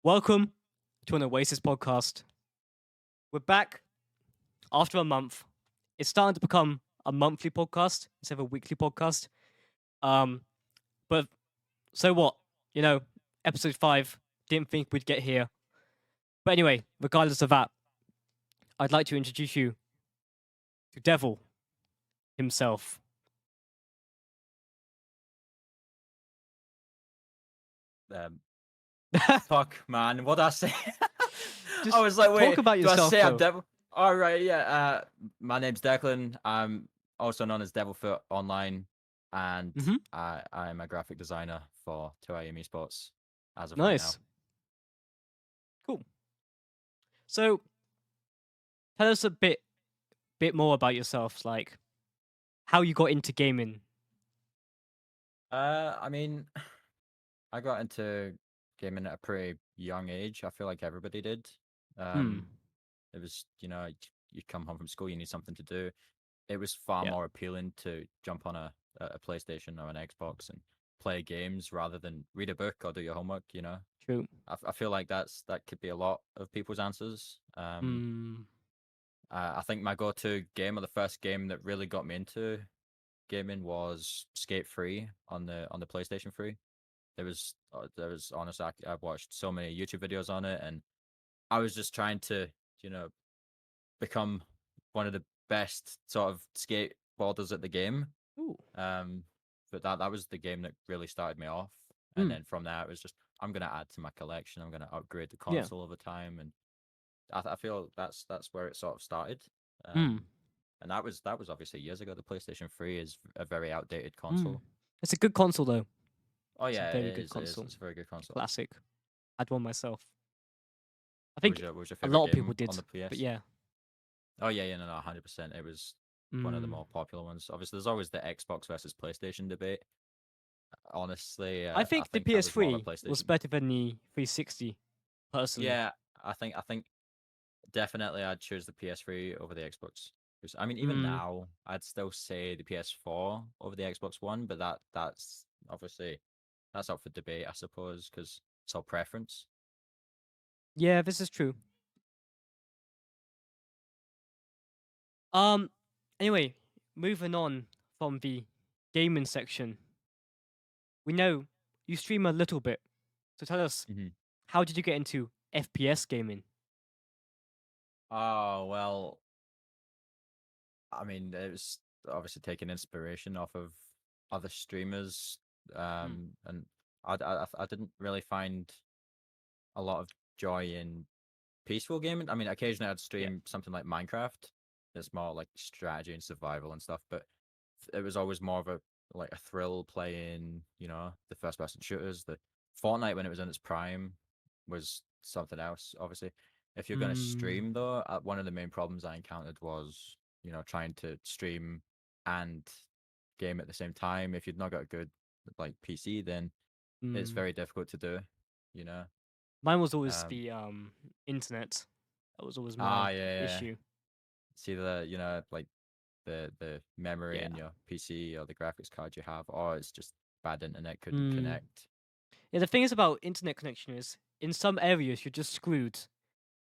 Welcome to an Oasis Podcast. We're back after a month. It's starting to become a monthly podcast instead of a weekly podcast. Um, but so what? Episode 5, didn't think we'd get here. But anyway, regardless of that, I'd like to introduce you to Devil himself. Fuck, man. What did I say? Just I was like, wait, talk about do I yourself, say I'm though. Devil? All right, yeah. My name's Declan. I'm also known as DevilFUT online, and Mhm. I'm a graphic designer for 2AM Esports as of right now. Nice. Cool. So, tell us a bit more about yourself, like how you got into gaming. I mean, I got into gaming at a pretty young age. I feel like everybody did. Hmm. It was, you come home from school, you need something to do. It was far Yeah. more appealing to jump on a PlayStation or an Xbox and play games rather than read a book or do your homework. True. I feel like that could be a lot of people's answers. Hmm. I think my go-to game, or the first game that really got me into gaming, was Skate 3 on the PlayStation 3. There was honestly, I've watched so many YouTube videos on it, and I was just trying to become one of the best sort of skateboarders at the game. Ooh. But that was the game that really started me off, and then from there it was just, I'm gonna add to my collection. I'm gonna upgrade the Yeah. console over time, and I feel that's where it sort of started. Mm. And that was obviously years ago. The PlayStation 3 is a very outdated console. It's a good console, though. Oh It's a yeah, very it good is. console. It's a very good console. Classic. I had one myself. I What was think your a favorite lot of people game did, on the PS? but yeah. Oh yeah, no, 100%. It was one of the more popular ones. Obviously, there's always the Xbox versus PlayStation debate. Honestly, I I think the think I was more of a PS3 was PlayStation. better than the 360, personally. Yeah, I think definitely I'd choose the PS3 over the Xbox. 'Cause, I mean, even now, I'd still say the PS4 over the Xbox One, but that's obviously that's up for debate, I suppose, because it's all preference. Yeah, this is true. Anyway, moving on from the gaming section. We know you stream a little bit, so tell us, Mm-hmm. how did you get into FPS gaming? Oh well, I mean, it was obviously taking inspiration off of other streamers, Mm. and I didn't really find a lot of joy in peaceful gaming. I mean, occasionally I'd Yeah. stream something like Minecraft. It's more like strategy and survival and stuff, but it was always more of a thrill playing, the first person shooters. The Fortnite, when it was in its prime, was something else. Obviously, if you're going to stream though, one of the main problems I encountered was, trying to stream and game at the same time. If you've not got a good like PC, then it's Mm. very difficult to do. You know. Mine was always Um, the internet. That was always ah, my yeah. issue. See like the memory Yeah. in your PC or the graphics card you have, or it's just bad internet couldn't Mm. connect. Yeah, the thing is about internet connection is, in some areas you're just screwed,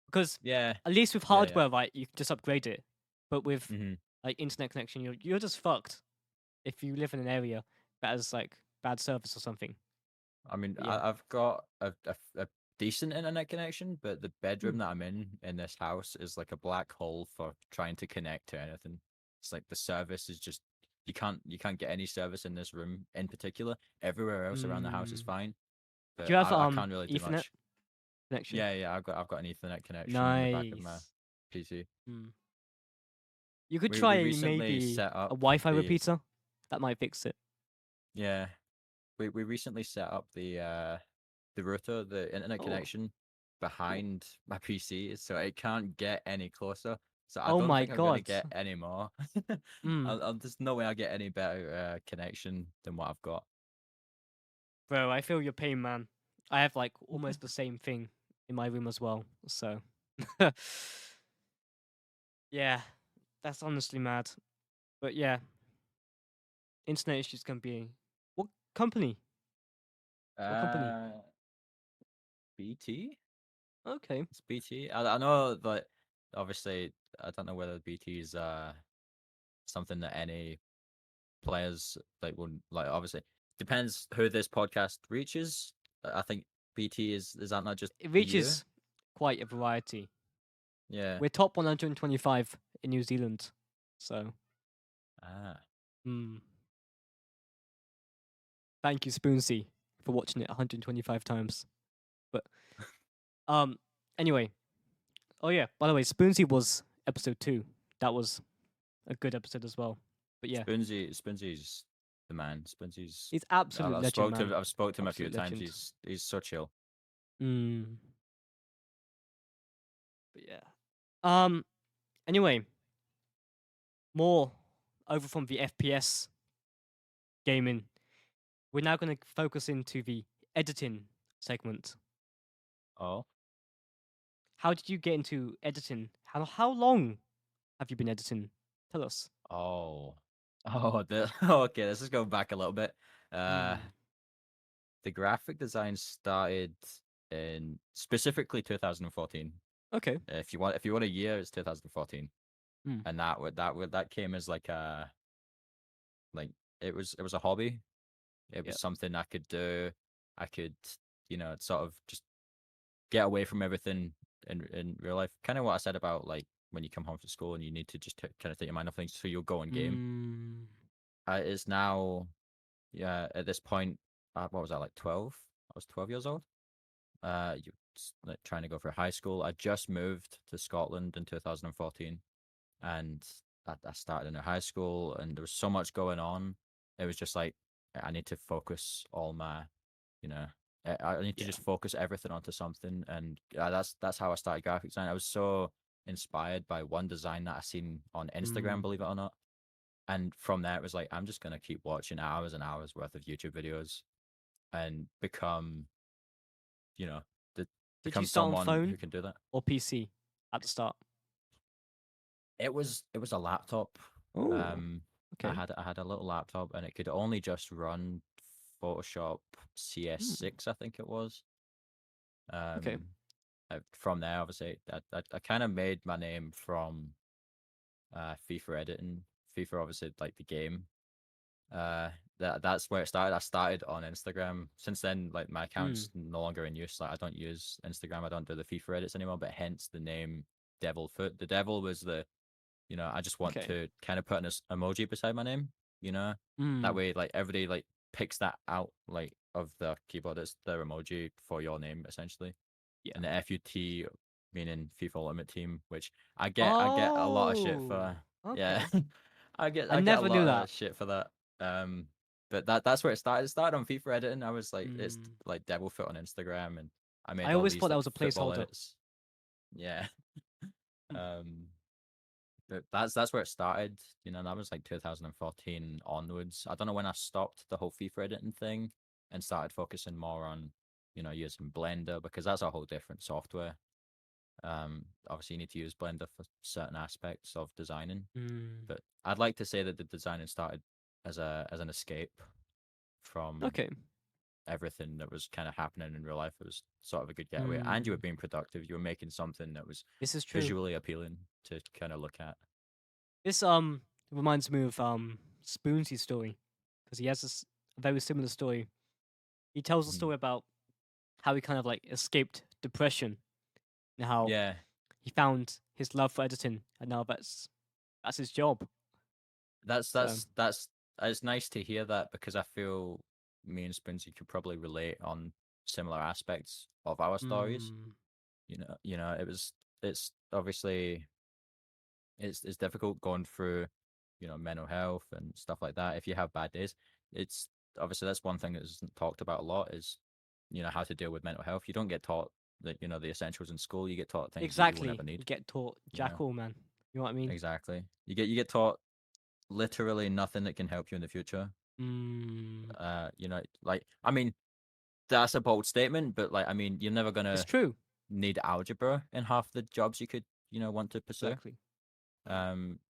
because Yeah, at least with yeah. hardware, right, you can just upgrade it. But with Hmm. like internet connection, you're just fucked if you live in an area that has like bad service or something. I mean, But yeah. I've got a decent internet connection, but the Mm. bedroom that I'm in this house is like a black hole for trying to connect to anything. It's like the service is just, you can't get any service in this room in particular. Everywhere else around the house is Mm. fine, Do but you have I can't really do Ethernet much. connection? Yeah, I've got an Ethernet connection in the back of my Nice. PC. Mm. You could We try recently maybe set a up Wi-Fi the repeater. That might fix it. yeah. We recently set up the router, the internet Oh. connection Cool. behind my PC, so it can't get any closer. So I Oh don't my think I'm gonna god. get any more. Mm. There's no way I'll get any better connection than what I've got. Bro, I feel your pain, man. I have like almost the same thing in my room as well. So yeah, that's honestly mad. But yeah, internet issues can be. What company? What company? Uh, BT. Okay. It's BT. I know that obviously I don't know whether BT is something that any players like would like. Obviously, depends who this podcast reaches. I think BT is that not just It the U? reaches quite a variety. Yeah. We're top 125 in New Zealand. So, Ah. hmm. Thank you, Spoonsy, for watching it 125 times. But um, anyway. Oh yeah. By the way, Spoonsy was episode 2. That was a good episode as well. But yeah, Spoonsy's the man. Spoonsy's. he's absolute I've legend, spoke to man. I've spoke to him a few Absolute times. legend. He's so chill. Mm. But yeah. Um. Anyway, more over from the FPS gaming. We're now going to focus into the editing segment. Oh. How did you get into editing? How long have you been editing? Tell us. Oh. Oh. Okay. Let's just go back a little bit. Uh, Mm. the graphic design started in specifically 2014. Okay. If you want a year, it's 2014, Mm. and that came as like it was a hobby. It was Yep. something I could do. I could, sort of just get away from everything in real life. Kind of what I said about like when you come home from school and you need to just kind of take your mind off things, so you'll go and game. Mm. It's now, yeah, at this point, what was I, like 12? I was 12 years old. You like trying to go for high school. I just moved to Scotland in 2014, and I started in a high school, and there was so much going on. It was just like I need to focus all my, you know, I need to Yeah. just focus everything onto something, and that's how I started graphic design. I was so inspired by one design that I seen on Instagram, Mm. believe it or not, and from there it was like I'm just gonna keep watching hours and hours worth of YouTube videos and become, you know, the Did you become start on someone who phone can do that. or PC at the start? It was a laptop. Oh. Um, Okay. I had a little laptop, and it could only just run Photoshop Mm. CS6, I think it was. Okay. Um, from there, obviously, I kind of made my name from FIFA editing. FIFA, obviously, like the game. Uh, that's where it started. I started on Instagram. Since then, like my Mm. account's no longer in use. Like I don't use Instagram. I don't do the FIFA edits anymore. But hence the name DevilFUT. The devil was the, I just want Okay. to kind of put an emoji beside my name. You know, that Mm. way like everybody like picks that out like of the keyboard. It's their emoji for your name essentially. Yeah. And the FUT meaning FIFA Ultimate Team, which I get a lot of shit Oh. for. Yeah, Okay. I I get a never knew lot that. of shit for that. Um, but that's where it started. It started on FIFA editing. I was like, it's Mm. like DevilFUT on Instagram, and I I made all always these thought that like was a football placeholder. edits. Yeah. Mm. Um, but that's where it started. That was like 2014 onwards. I don't know when I stopped the whole FIFA editing thing and started focusing more on, using Blender, because that's a whole different software. Obviously you need to use Blender for certain aspects of designing, Mm. but I'd like to say that the designing started as an escape from Okay. everything that was kind of happening in real life. It was sort of a good getaway, and you were Mm. being productive. You were making something that was This is true. visually appealing to kind of look at. This reminds me of Spoonsy's story because he has this very similar story. He tells a Mhm. story about how he kind of like escaped depression and how Yeah, he found his love for editing, and now that's his job. that's So, that's that's it's nice to hear that, because I feel me and Sprinsy could probably relate on similar aspects of our stories. mm, It's obviously it's difficult going through, mental health and stuff like that. If you have bad days, it's obviously that's one thing that isn't talked about a lot is, how to deal with mental health. You don't get taught that, the essentials in school. You get taught things that you will never exactly, need. you get taught You know, jackal, man. You know what I mean? exactly. You get taught literally nothing that can help you in the future. Mm, Like, I mean, that's a bold statement, but like, I mean, you're never it's gonna true. need algebra in half the jobs you could, want to pursue. Exactly.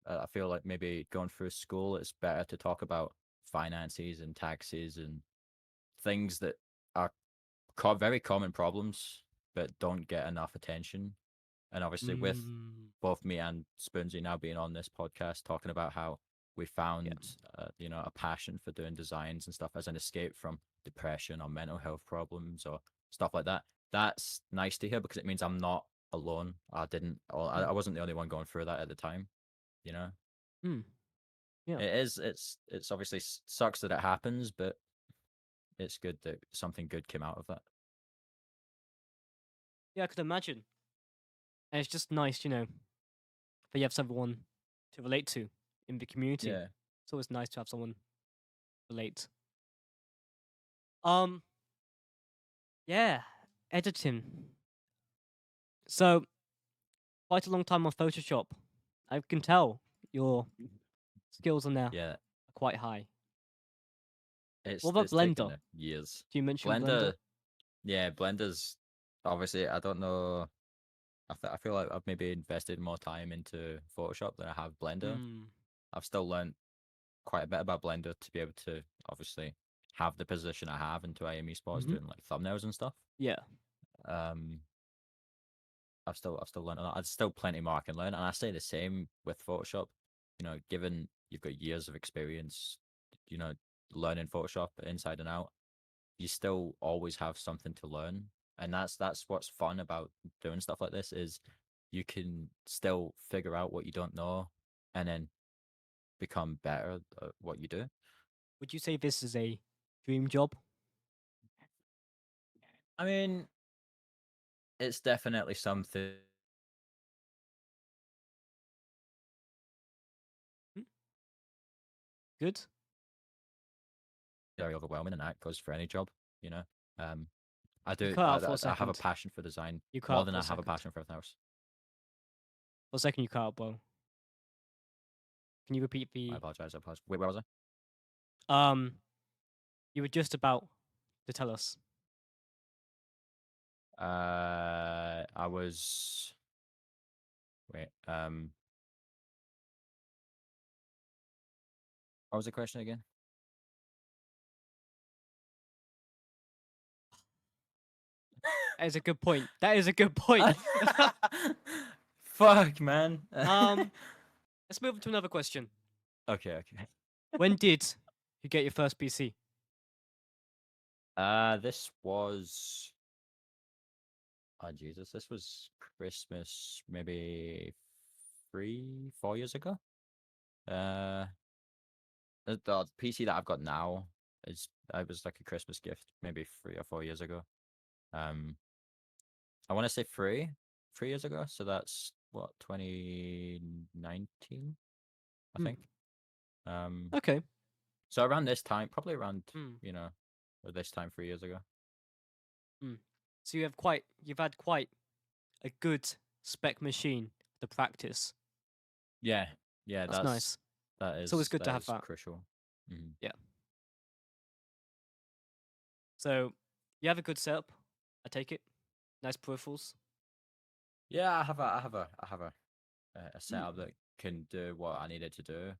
I feel like maybe going through school, it's better to talk about finances and taxes and things that are very common problems. but don't get enough attention. And obviously, with Mm, both me and Spoonsy now being on this podcast, talking about how we yeah. found, a passion for doing designs and stuff as an escape from depression or mental health problems or stuff like that. That's nice to hear because it means I'm not alone. I Mm, wasn't the only one going through that at the time. You know, mm, yeah. it's obviously sucks that it happens, but it's good that something good came out of that. Yeah, I could imagine. And it's just nice, that you have someone to relate to in the community. Yeah. It's always nice to have someone relate. Um, yeah, editing. So quite a long time on Photoshop. I can tell your skills on there are Yeah, quite high. it's What about it's taken Blender? years. Do you mention Blender? Blender, yeah, Blender's obviously. I don't know. I feel like I've maybe invested more time into Photoshop than I have Blender. Hmm. I've still learned quite a bit about Blender to be able to obviously have the position I have into IM Esports Mm-hmm. doing like thumbnails and stuff. Yeah. Um, I've still learned a lot. There's still plenty more I can learn, and I say the same with Photoshop. Given you've got years of experience, you know, learning Photoshop inside and out, you still always have something to learn, and that's what's fun about doing stuff like this is you can still figure out what you don't know, and then become better at what you do. Would you say this is a dream job? I mean, it's definitely something Hmm? Good. very overwhelming, and that goes for any job. You know, um, I You do. cut I, out for a I I have a second. passion for design You cut more out than for I a have a second. passion for everything else. For a second, you cut out, bro. Can you repeat I the apologize. I apologize. Wait, where was um? You were just about to tell us. I? I was. Wait. What was the question again? That is a good point. That is a good point. Fuck, man. um, let's move on to another question. Okay, okay. When did you get your first PC? This was. Oh Jesus, this was Christmas, maybe 3, 4 years ago. Uh, the PC that I've got now is it was like a Christmas gift, maybe 3 or 4 years ago. Um, I want to say 3 years ago, so that's what 2019, I Hmm. think. Um, Okay. so around this time, probably around Hmm. you know, this time 3 years ago. Hmm. So you've had quite a good spec machine to practice. Yeah, yeah, That's nice. that It's always is good to that have is that. crucial. Mhm. Yeah. So you have a good setup. I take it. Nice peripherals. Yeah, I have a Hmm. setup that can do what I needed to do.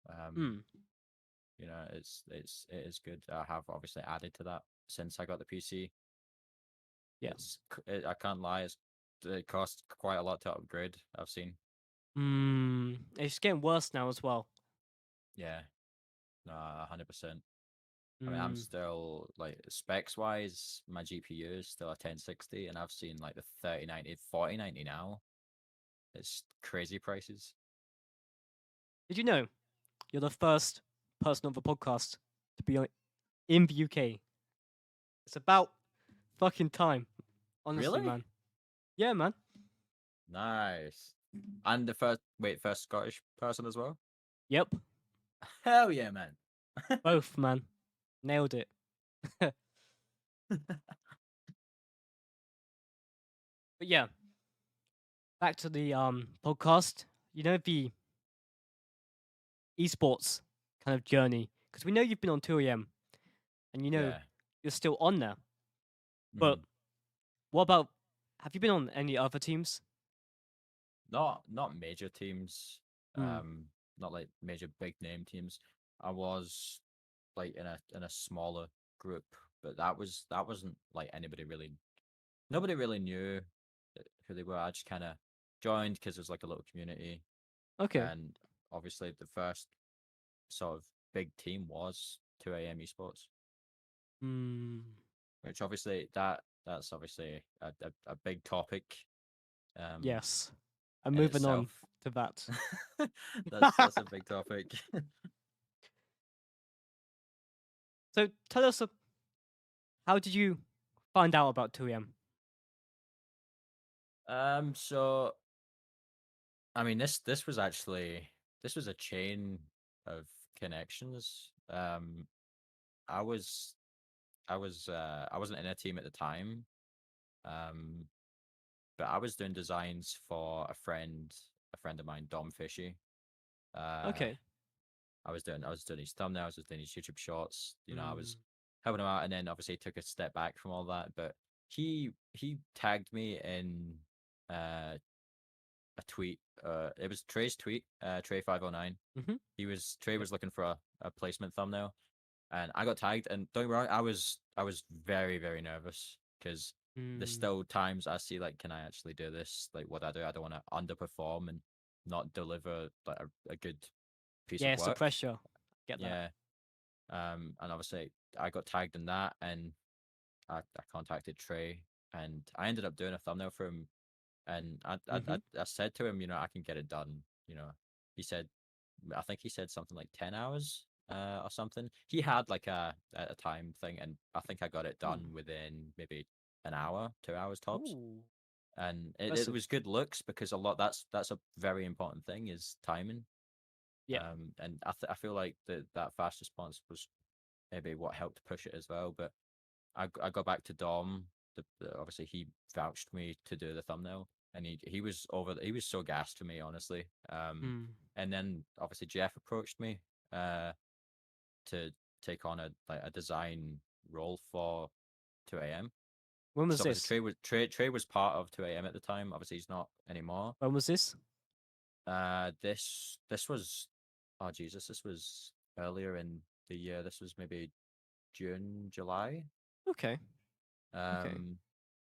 Um, Hmm. it is good. I have obviously added to that since I got the PC. Yeah. I can't lie, it costs quite a lot to upgrade. I've seen. Hmm. It's getting worse now as well. Yeah, no, 100%. I mean, I'm Hmm. still like specs wise, my GPU is still a 1060, and I've seen like the 3090, 4090 now. It's crazy prices. Did you know you're the first person on the podcast to be in the UK? It's about fucking time. Honestly, Really? man. Yeah, man. Nice. And first Scottish person as well? Yep. Hell yeah, man. Both, man. Nailed it. But yeah, back to the podcast. You know the esports kind of journey because we know you've been on 2am and Yeah. you're still on there. But Mhm. what about have you been on any other teams? Not major teams. Hmm. Not like major big name teams. I was like in a smaller group, but that wasn't like anybody really nobody really knew who they were. I just kind of joined because there's like a little community, Okay. and obviously the first sort of big team was 2 a.m. Esports, Hmm. which obviously that's obviously a big topic um Yes. And in moving on itself. to that. That's a big topic. So tell us, how did you find out about 2am? So I mean, this was actually this was a chain of connections. I was I wasn't in a team at the time, um, but I was doing designs for a friend of mine, Dom Fishy. Uh, Okay. I was doing his thumbnails, I was doing his YouTube shorts. You know, I Mm. was helping him out, and then obviously took a step back from all that. But he tagged me in uh a tweet. It was Trey's tweet, Trey509. Mm-hmm. Trey Yep. was looking for a placement thumbnail, and I got tagged. And don't get me wrong, I was very nervous because there's Mm. still times I see like, can I actually do this? Like, what I do, I don't want to underperform and not deliver like a good piece Yeah, of it's the work. pressure. Get that. Yeah. And obviously I got tagged in that, and I contacted Trey, and I ended up doing a thumbnail for him. And Mm-hmm. I said to him, you know, I can get it done. You know, he said, I think he said something like 10 hours, or something. He had like a time thing, and I think I got it Mm. done within maybe an hour, 2 hours tops. Ooh. And it Impressive. was good looks because a lot that's a very important thing is timing. Yeah. And I feel like that fast response was maybe what helped push it as well. But I got back to Dom. Obviously he vouched me to do the thumbnail, and he was he was so gassed for me, honestly. Mm. And then obviously Jeff approached me uh to take on a design role for 2 a.m. When was Because obviously this? Trey was part of 2 a.m. at the time. Obviously he's not anymore. When was this? This was, oh Jesus, this was earlier in the year. This was maybe June, July. Okay. Okay. Um,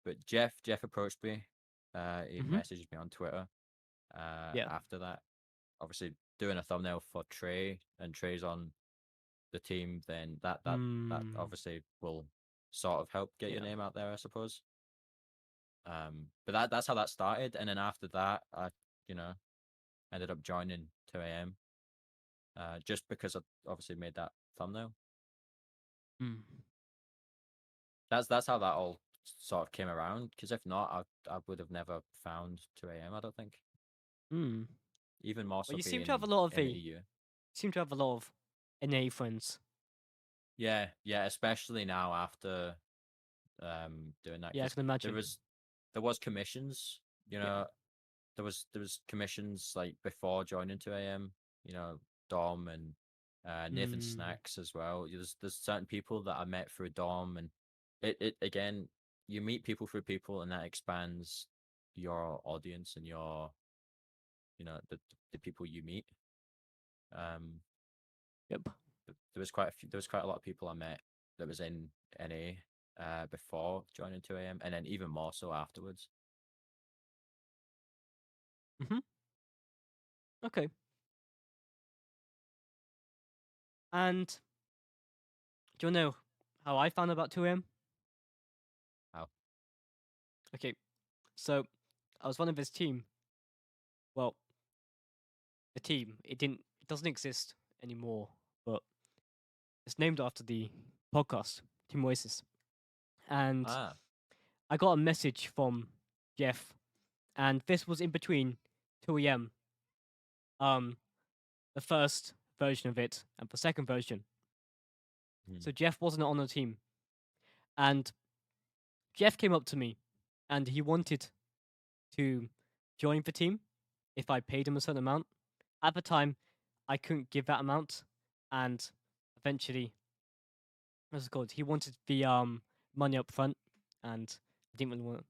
but Jeff approached me. He Mm-hmm. messaged me on Twitter. Yeah. After that, obviously doing a thumbnail for Trey, and Trey's on the team, then that Mm. obviously will sort of help get your Yeah. name out there, I suppose. But that's how that started, and then after that, I you know ended up joining 2 a.m. Just because I obviously made that thumbnail. Mm. That's how that all sort of came around. Because if not, I would have never found 2 a.m. I don't think. Mm. Even more Well, so you seem to have a being lot of in the the. EU. Seem to have a lot of NA friends. Yeah, especially now after doing that, Yeah, I because can there imagine. was there was commissions, you Yeah. know, there was commissions like before joining 2 a.m. You know, Dom and Nathan Mm. Snacks as well. There's certain people that I met through Dom, and it again, you meet people through people, and that expands your audience and your, you know, the people you meet. Um, Yep. there was quite a few, there was quite a lot of people I met that was in NA before joining 2 a.m. and then even more so afterwards. Mm-hmm. Okay. And do you know how I found about 2am? How? Okay. So I was one of his team. Well, the team. It doesn't exist anymore, but it's named after the podcast, Team Oasis. And Ah, I got a message from Jeff, and this was in between 2am, um, the first version of it and the second version. hmm, So Jeff wasn't on the team. And Jeff came up to me and he wanted to join the team if I paid him a certain amount. At the time, I couldn't give that amount, and eventually, what's it called? He wanted the money up front, and I didn't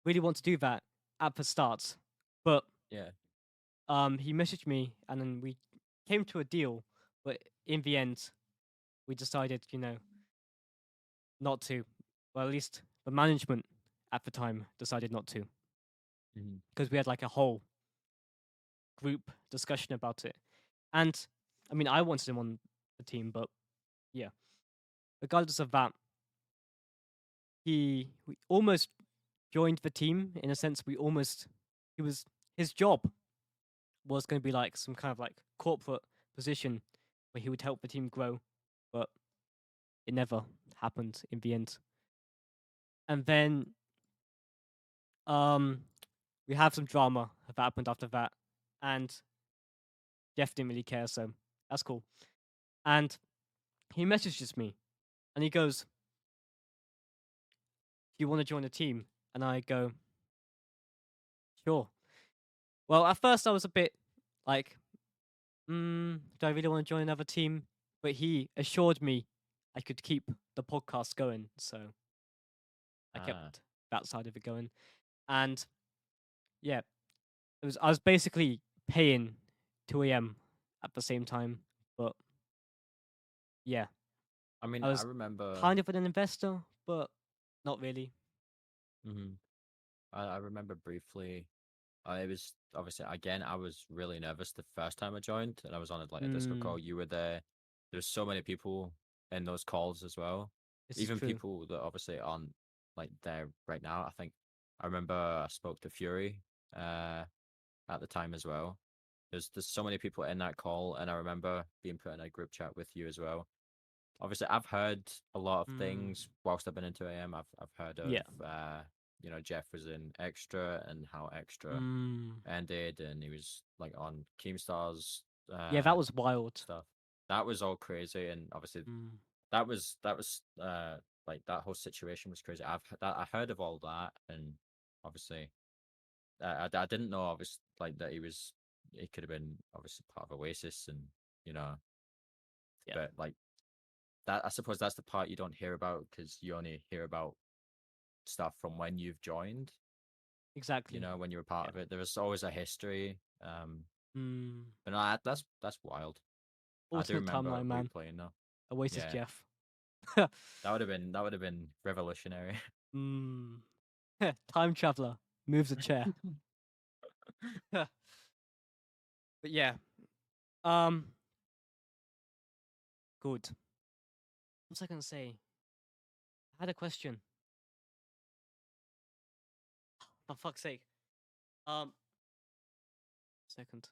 really want to do that at the start. But yeah, he messaged me, and then we came to a deal. But in the end, we decided, not to. Well, at least the management at the time decided not to Mhm. because we had like a whole group discussion about it. And I mean, I wanted him on the team, but yeah, regardless of that, we almost joined the team in a sense. He was his job was going to be like some kind of like corporate position where he would help the team grow, but it never happened in the end. And then um we have some drama that happened after that, and Jeff didn't really care, so that's cool. And he messages me and he goes, "Do you want to join the team?" And I go, "Sure." Well, at first I was a bit like, do I really want to join another team? But he assured me I could keep the podcast going, so I Ah, kept that side of it going. And yeah, I was basically paying 2 a.m. at the same time, but yeah, I mean, I I was remember. kind of an investor, but not really. Mhm. I remember briefly. It was obviously again. I was really nervous the first time I joined, and I was on like a Discord Mm, call. You were there. There's so many people in those calls as well. this is Even true. people that obviously aren't like there right now. I think I remember I spoke to Fury uh at the time as well. There's so many people in that call, and I remember being put in a group chat with you as well. Obviously, I've heard a lot of Mm, things whilst I've been into AM. I've heard of yeah. Jeff was in Extra and how Extra Mm, ended, and he was like on Keemstar's yeah, that was wild. stuff. That was all crazy, and obviously Mm, that was like that whole situation was crazy. I heard of all that, and obviously I didn't know obviously like that he could have been obviously part of Oasis, and you know, yeah, but like that I suppose that's the part you don't hear about because you only hear about stuff from when you've joined. You exactly. know, when you're a part Yeah. of it, there's always a history. Mm, But no, that's wild. I do alternate remember timeline, man. replaying though. Oasis Yeah, Jeff. that would have been revolutionary. mm. Time traveler moves a chair. But yeah, um, good. What was I gonna say? I had a question. For fuck's sake. Um, second.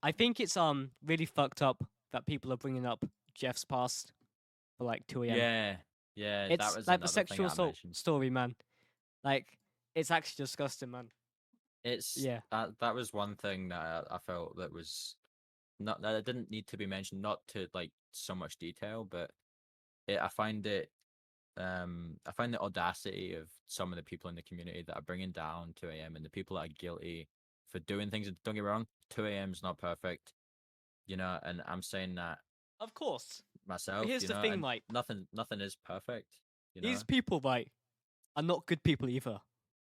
I think it's really fucked up that people are bringing up Jeff's past for like 2 a.m. Yeah, yeah, that It's was like the another thing sexual I assault mentioned. story, man. Like, it's actually disgusting, man. It's Yeah. that was one thing that I felt that was not that it didn't need to be mentioned, not to like so much detail, but I find I find the audacity of some of the people in the community that are bringing down 2 a.m. and the people that are guilty for doing things. And don't get me wrong, 2 a.m. is not perfect, you know, and I'm saying that Of course. But myself, here's you the know, thing, and like, nothing is perfect, you these know. people, like, are not good people either.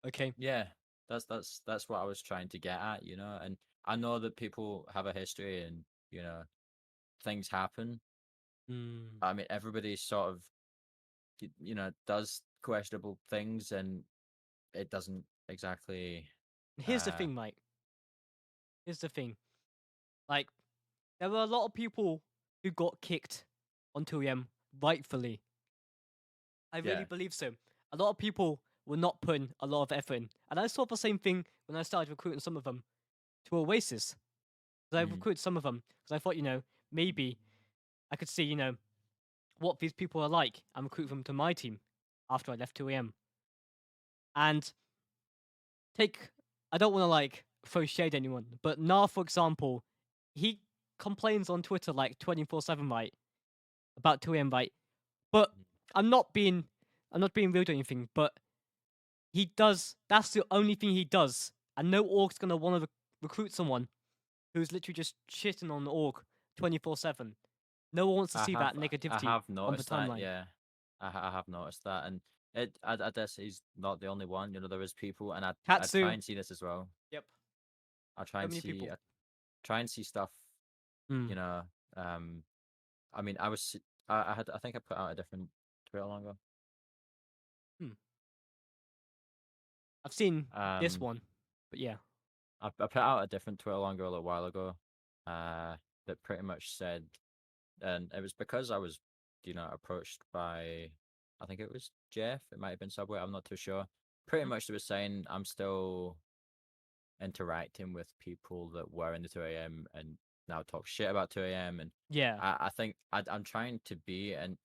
Okay? Yeah, that's what I was trying to get at, you know, and I know that people have a history and you know things happen. Mm. I mean, everybody sort of you know does questionable things, and it doesn't exactly. Here's the Uh, thing, Mike. Here's the thing. Like, there were a lot of people who got kicked on 2am rightfully. I really yeah. believe so. A lot of people were not putting a lot of effort in. And I saw the same thing when I started recruiting some of them to Oasis. Because I Mhm. recruited some of them because I thought, maybe I could see, what these people are like and recruit them to my team after I left 2am. And take, I don't want to like throw shade at anyone, but Na, for example, he complains on Twitter like 24/7, right, about 2am, right? But I'm not being, I'm not being rude or anything, but he does. That's the only thing he does, and no org's gonna want to recruit someone who's literally just shitting on the org 24/7. No one wants to see that I negativity have on the noticed that. timeline. Yeah, I have noticed that, and I guess he's not the only one. You know, there is people, and I try Katsu, and see this as well. yep, I try so and many see people. I try and see stuff. You Mm. know, um, I mean, I think I put out a different Twitter long ago. Hmm. I've seen this Um, one, but yeah. I put out a different Twitter longer a little while ago, uh, that pretty much said, and it was because I was, approached by, I think it was Jeff. It might have been Subway. I'm not too sure. Pretty Mhm. much, it was saying I'm still interacting with people that were in the 2 a.m. and now talk shit about 2 a.m. And Yeah. I think I'm trying to be, and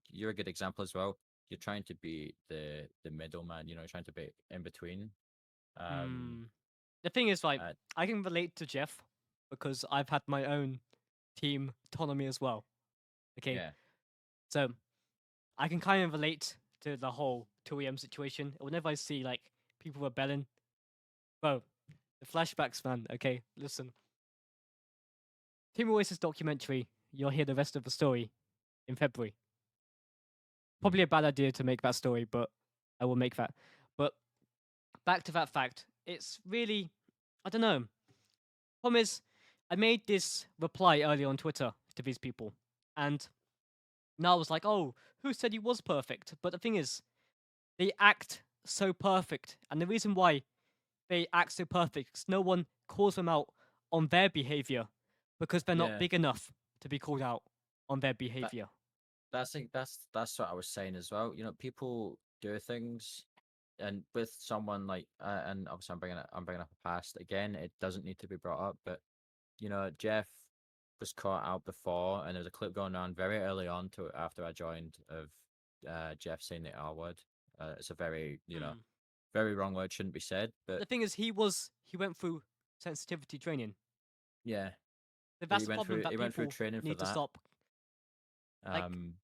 you're a good example as well. You're trying to be the middleman, trying to be in between. Um, Hmm. The thing is, like, uh, I can relate to Jeff because I've had my own team autonomy as well. Okay, yeah, so I can kind of relate to the whole 2 a.m. situation. Whenever I see like people rebelling, bro, the flashbacks, man. Okay, listen, Team Oasis documentary. You'll hear the rest of the story in February. Probably mm, a bad idea to make that story, but I will make that. But back to that fact, it's really, I don't know. Problem is, I made this reply earlier on Twitter to these people, and now I was like, oh, who said he was perfect? But the thing is, they act so perfect, and the reason why they act so perfect is no one calls them out on their behavior because they're not yeah. big enough to be called out on their That behavior. that's what I was saying as well. People do things, and with someone like, and obviously I'm bringing up a past again. It doesn't need to be brought up, but Jeff was caught out before, and there's a clip going on very early on to after I joined of Jeff saying the R word. It's a very Hmm. very wrong word, shouldn't be said, but The thing is, he went through sensitivity training. yeah. So But that's the problem that he went through people training for need to that. stop. Like, Um,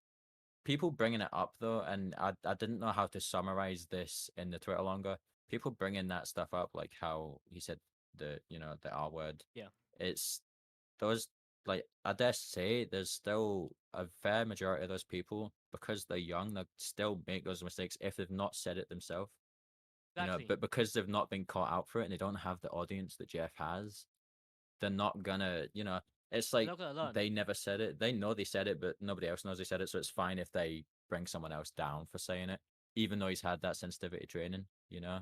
People bringing it up though, and I didn't know how to summarize this in the Twitter longer. People bringing that stuff up, like how he said the R word. yeah, It's those, like, I dare say there's still a fair majority of those people, because they're young, they still make those mistakes if they've not said it themselves. exactly. But because they've not been caught out for it and they don't have the audience that Jeff has, they're not gonna, it's They're like not gonna learn. they never said it. They know they said it, but nobody else knows they said it. So it's fine if they bring someone else down for saying it, even though he's had that sensitivity training, you know?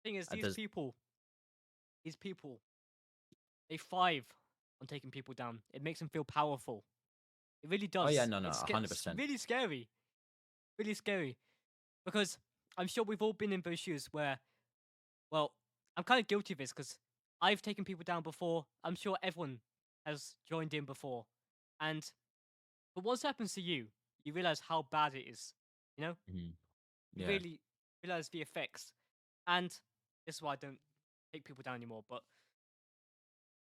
Thing is, There's, these people, they thrive on taking people down. It makes them feel powerful. It really oh, yeah, does. no, no, It's 100%. really scary. Really scary. Because I'm sure we've all been in those shoes where, well, I'm kind of guilty of this because I've taken people down before. I'm sure everyone has joined in before. And but once it happens to you, you realize how bad it is. You know? Hmm. You Yeah. really realize the effects. And this is why I don't take people down anymore. But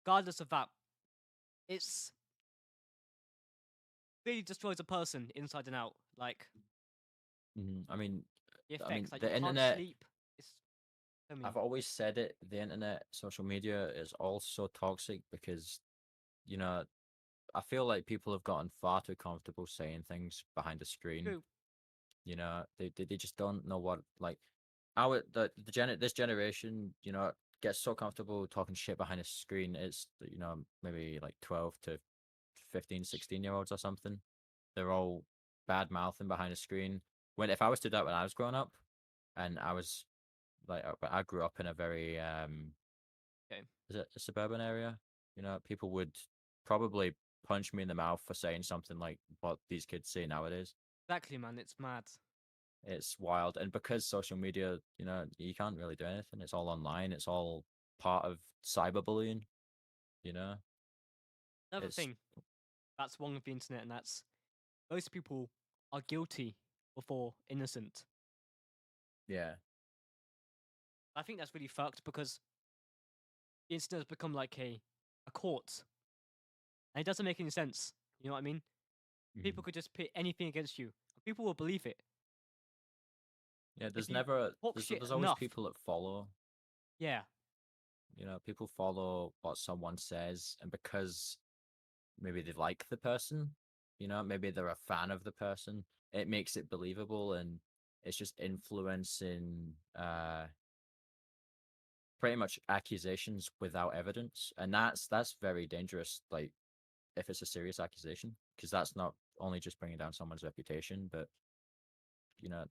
regardless of that, it's really destroys a person inside and out. Like Hmm. the I mean, effects, like you the can't internet, sleep. It's so I've many. always said it, the internet, social media is also toxic because, you know, I feel like people have gotten far too comfortable saying things behind a screen. True. They just don't know what, like, our this generation, gets so comfortable talking shit behind a screen. It's, maybe like 12 to 15, 16-year-olds or something. They're all bad mouthing behind a screen. When if I was to do that when I was growing up, and I was like, I grew up in a very Okay. is it a suburban area? People would probably punch me in the mouth for saying something like what these kids say nowadays. Exactly, man. It's mad. It's wild. And because social media, you can't really do anything. It's all online. It's all part of cyberbullying, you know? Another It's thing that's wrong with the internet, and that's most people are guilty before innocent. yeah. I think that's really fucked because the internet has become like a court, and it doesn't make any sense. You know what I mean? Mhm. People could just pit anything against you. People will believe it Yeah, if there's you never talk there's shit there's always enough. people that follow. Yeah, People follow what someone says, and because maybe they like the person, maybe they're a fan of the person, it makes it believable, and it's just influencing pretty much accusations without evidence, and that's very dangerous. Like, if it's a serious accusation, because that's not only just bringing down someone's reputation, but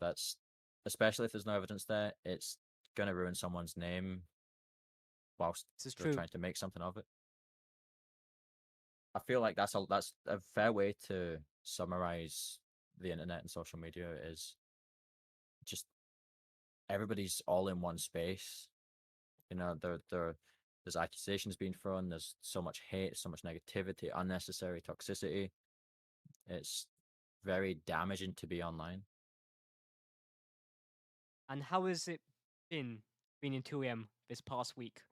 that's especially if there's no evidence there, it's gonna ruin someone's name whilst This is they're true. trying to make something of it. I feel like that's a fair way to summarize the internet and social media is just everybody's all in one space. You know, there's accusations being thrown. There's so much hate, so much negativity, unnecessary toxicity. It's very damaging to be online. And how has it been being in 2am this past week?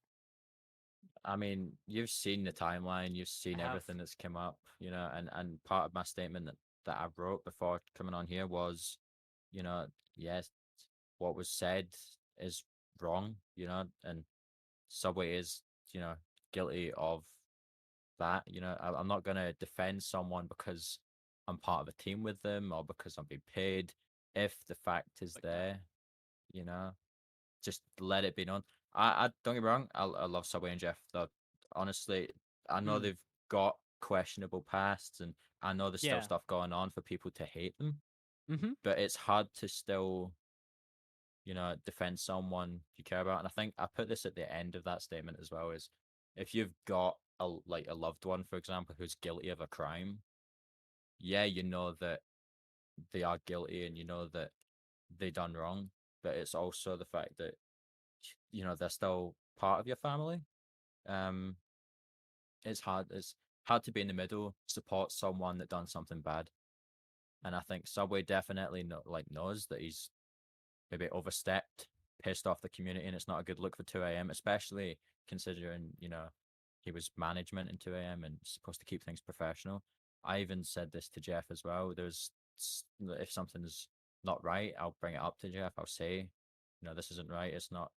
I mean, you've seen the timeline, you've I seen have. everything that's come up, you know, and part of my statement that I wrote before coming on here was, you know, yes, what was said is wrong, you know, and Subway is, you know, guilty of that. You know, I'm not gonna defend someone because I'm part of a team with them or because I'm being paid. If the fact is Like that. there, you know, just let it be known. I don't get me wrong. I love Subway and Jeff. Though honestly, I know Mm. they've got questionable pasts, and I know there's still Yeah. stuff going on for people to hate them. Mm-hmm. But it's hard to still, you know, defend someone you care about. And I think I put this at the end of that statement as well. Is if you've got a loved one, for example, who's guilty of a crime, yeah, you know that they are guilty, and you know that they done wrong. But it's also the fact that you know they're still part of your family. Um, it's hard to be in the middle, support someone that done something bad, and I think Subway definitely knows that he's maybe overstepped, pissed off the community, and it's not a good look for 2am, especially considering you know he was management in 2am and supposed to keep things professional. I even said this to Jeff as well. If something's not right, I'll bring it up to Jeff. I'll say, you know, this isn't right. It's not.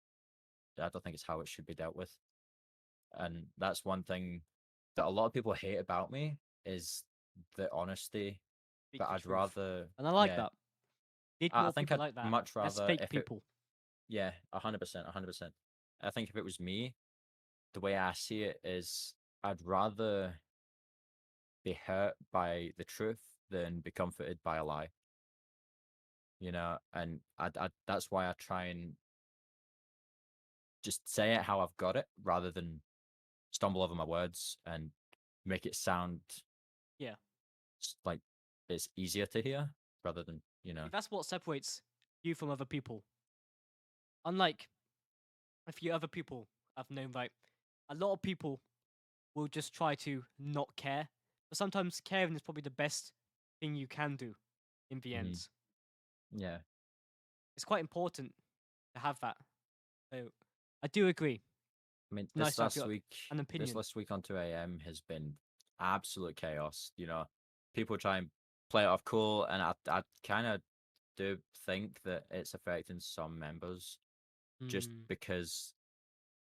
I don't think it's how it should be dealt with. And that's one thing that a lot of people hate about me is the honesty. Speak But your I'd truth. rather, And I like yeah, that. Need I more think people I'd like that. much Less rather fake if it, people. yeah, 100%, 100%. I think if it was me, the way I see it is I'd rather be hurt by the truth than be comforted by a lie, you know? And that's why I try and just say it how I've got it rather than stumble over my words and make it sound Yeah. like it's easier to hear rather than, you know. See, that's what separates you from other people. Unlike a few other people I've known, like a lot of people will just try to not care. But sometimes caring is probably the best thing you can do in the Mhm. end. Yeah. It's quite important to have that. So I do agree. I mean, It's nice to have your an this opinion. last week on 2am has been absolute chaos. You know, people try and play it off cool, and I kind of do think that it's affecting some members just Mm, because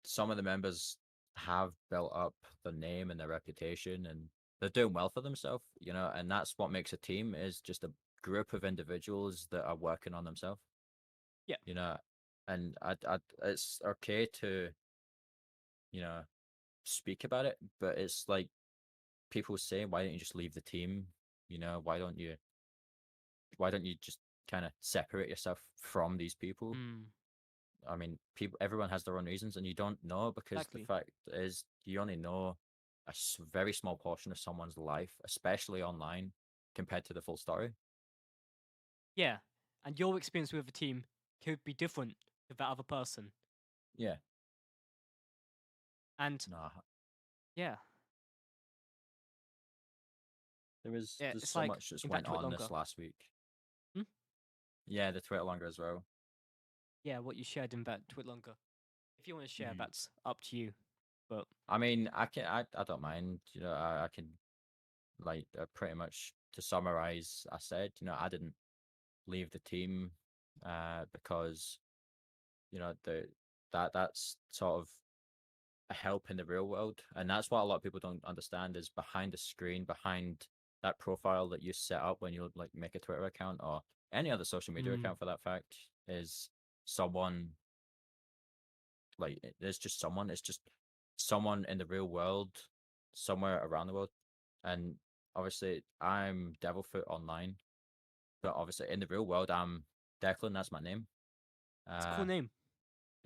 some of the members have built up their name and their reputation, and they're doing well for themselves. You know, and that's what makes a team is just a group of individuals that are working on themselves. yeah. You know, and it's okay to you know speak about it, but it's like people say, why don't you just leave the team? You know, why don't you just kind of separate yourself from these people? Mm, I mean, people, everyone has their own reasons, and you don't know because the exactly. fact is you only know very small portion of someone's life, especially online, compared to the full story. Yeah. And your experience with the team could be different to that other person. Yeah, And no, yeah, there's it's so like much that's in that went Twit on longer. this last week. Hmm? Yeah, the Twitter longer as well. Yeah, what you shared in that Twit longer. If you want to share, Mhm. that's up to you. But I mean, I don't mind. You know, I can like pretty much to summarize. I said, you know, I didn't leave the team because you know that's sort of a help in the real world, and that's what a lot of people don't understand is behind the screen, behind that profile that you set up when you like make a Twitter account or any other social media mm, account for that fact is someone like there's just someone it's just someone in the real world somewhere around the world, and obviously I'm DevilFUT online, but obviously in the real world Declan, that's my name. It's a cool Uh, name.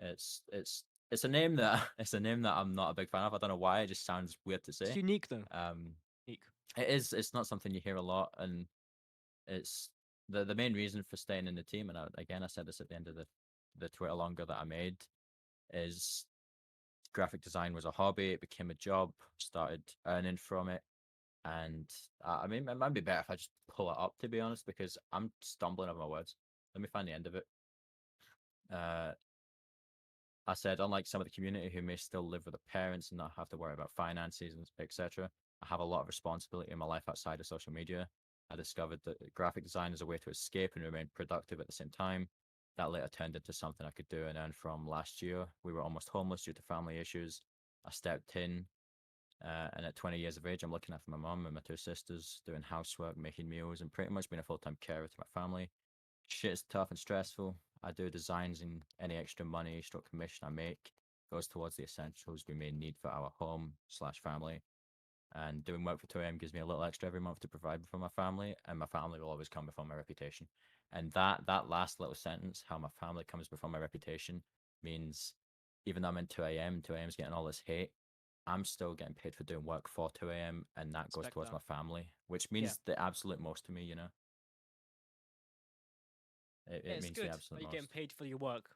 it's a name that it's a name that I'm not a big fan of. I don't know why. It just sounds weird to It's say. unique though. Um, Unique. it is. It's not something you hear a lot, and it's the main reason for staying in the team. And again, I said this at the end of the Twitter longer that I made is graphic design was a hobby. It became a job. Started earning from it, and I mean, it might be better if I just pull it up to be honest, because I'm stumbling over my words. Let me find the end of it. Uh, I said, unlike some of the community who may still live with their parents and not have to worry about finances and etc., I have a lot of responsibility in my life outside of social media. I discovered that graphic design is a way to escape and remain productive at the same time. That later turned into something I could do and earn from. Last year, we were almost homeless due to family issues. I stepped in, and at 20 years of age, I'm looking after my mum and my two sisters, doing housework, making meals, and pretty much being a full-time carer to my family. Shit is tough and stressful. I do designs, and any extra money stroke commission I make goes towards the essentials we may need for our home slash family. And doing work for 2am gives me a little extra every month to provide for my family, and my family will always come before my reputation. And that last little sentence, how my family comes before my reputation, means even though I'm in 2am, 2am's getting all this hate, I'm still getting paid for doing work for 2am, and that goes Respect towards that. my family, which Yeah. means the absolute most to me, you know? Yeah, It it's means the good that absolute you're getting most. paid for your work.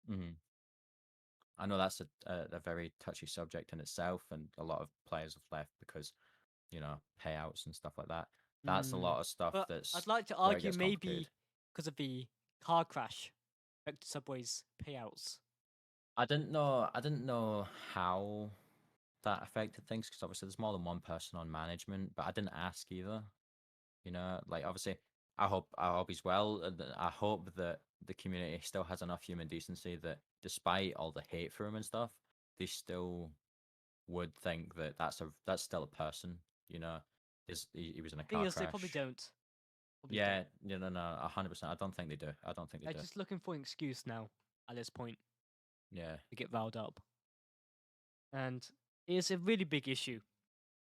Hmm. I know that's a very touchy subject in itself, and a lot of players have left because, payouts and stuff like that. That's a Mm. lot of stuff But I'd that's like to where it argue gets complicated. maybe because of the car crash affected Subway's payouts. I didn't know how that affected things because obviously there's more than one person on management, but I didn't ask either. Like obviously, I hope he's well. And I hope that the community still has enough human decency that despite all the hate for him and stuff, they still would think that that's still a person. You know, he was in a Thing car is, they probably crash. don't. Probably don't. Yeah, no, 100%. I don't think they do. I don't think they They're do. just looking for an excuse now at this point Yeah, to get riled up, and it's a really big issue.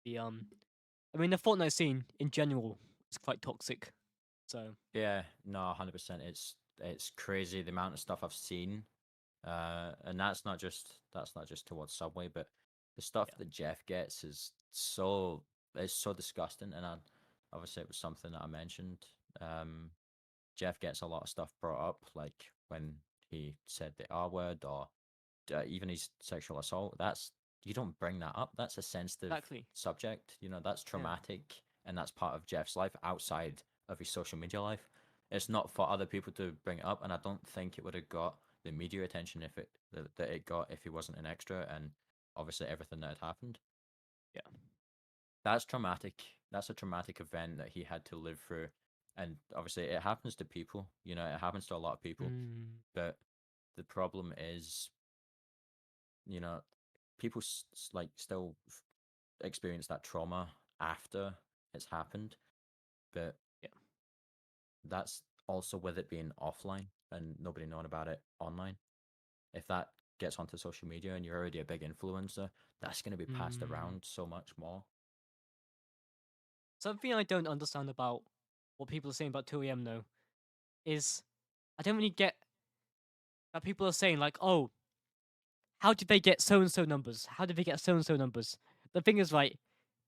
The I mean, the Fortnite scene in general is quite toxic. So yeah, no, 100%. It's crazy the amount of stuff I've seen, and that's not just towards Subway, but the stuff yeah. that Jeff gets is so disgusting, and obviously it was something that I mentioned. Um, Jeff gets a lot of stuff brought up, like when he said the R word or even his sexual assault. That's you don't bring that up. That's a sensitive Exactly. subject. That's Yeah. traumatic, and that's part of Jeff's life outside of his social media life. It's not for other people to bring it up, and I don't think it would have got the media attention if that it got if he wasn't an extra, and obviously everything that had happened. Yeah. That's traumatic. That's a traumatic event that he had to live through, and obviously it happens to people. It happens to a lot of people, Mm. but the problem is, you know, people like still experience that trauma after it's happened, but Yeah. that's also with it being offline and nobody knowing about it online. If that gets onto social media and you're already a big influencer, that's going to be passed Mm. around so much more. Something I don't understand about what people are saying about 2am though is I don't really get that people are saying like, oh, how did they get so and so numbers? How did they get so and so numbers? The thing is, right,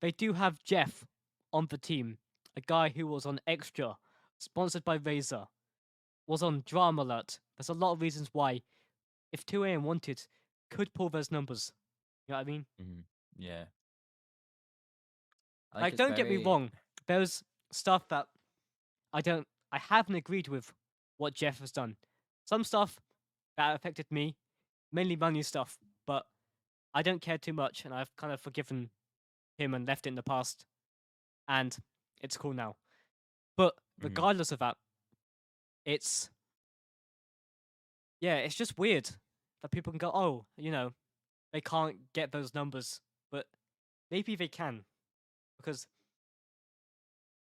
they do have Jeff on the team, a guy who was on Extra, sponsored by Razer, was on Drama Alert. There's a lot of reasons why, if 2AM wanted, could pull those numbers. You know what I mean? Hmm. Yeah, I think Like, it's don't get me very. wrong. There's stuff that I haven't agreed with what Jeff has done. Some stuff that affected me, mainly money stuff, but I don't care too much, and I've kind of forgiven him and left it in the past, and it's cool now. But Hmm. regardless of that, it's it's just weird that people can go, oh, they can't get those numbers, but maybe they can because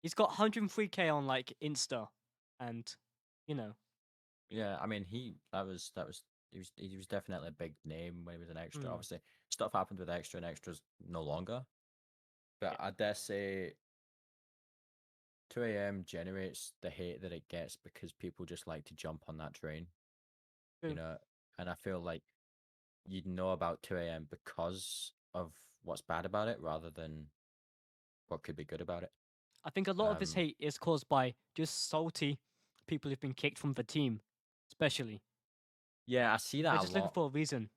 he's got 103K on like Insta, and you know, Yeah, I mean, he was definitely a big name when he was an extra. mm, Obviously, stuff happened with extra, and extras no longer. But yeah, I dare say 2 a.m. generates the hate that it gets because people just like to jump on that train, you True. know. And I feel like you'd know about 2 a.m. because of what's bad about it rather than what could be good about it. I think a lot of this Um, hate is caused by just salty people who've been kicked from the team, especially. yeah, I see They're that a just looking lot. for a reason.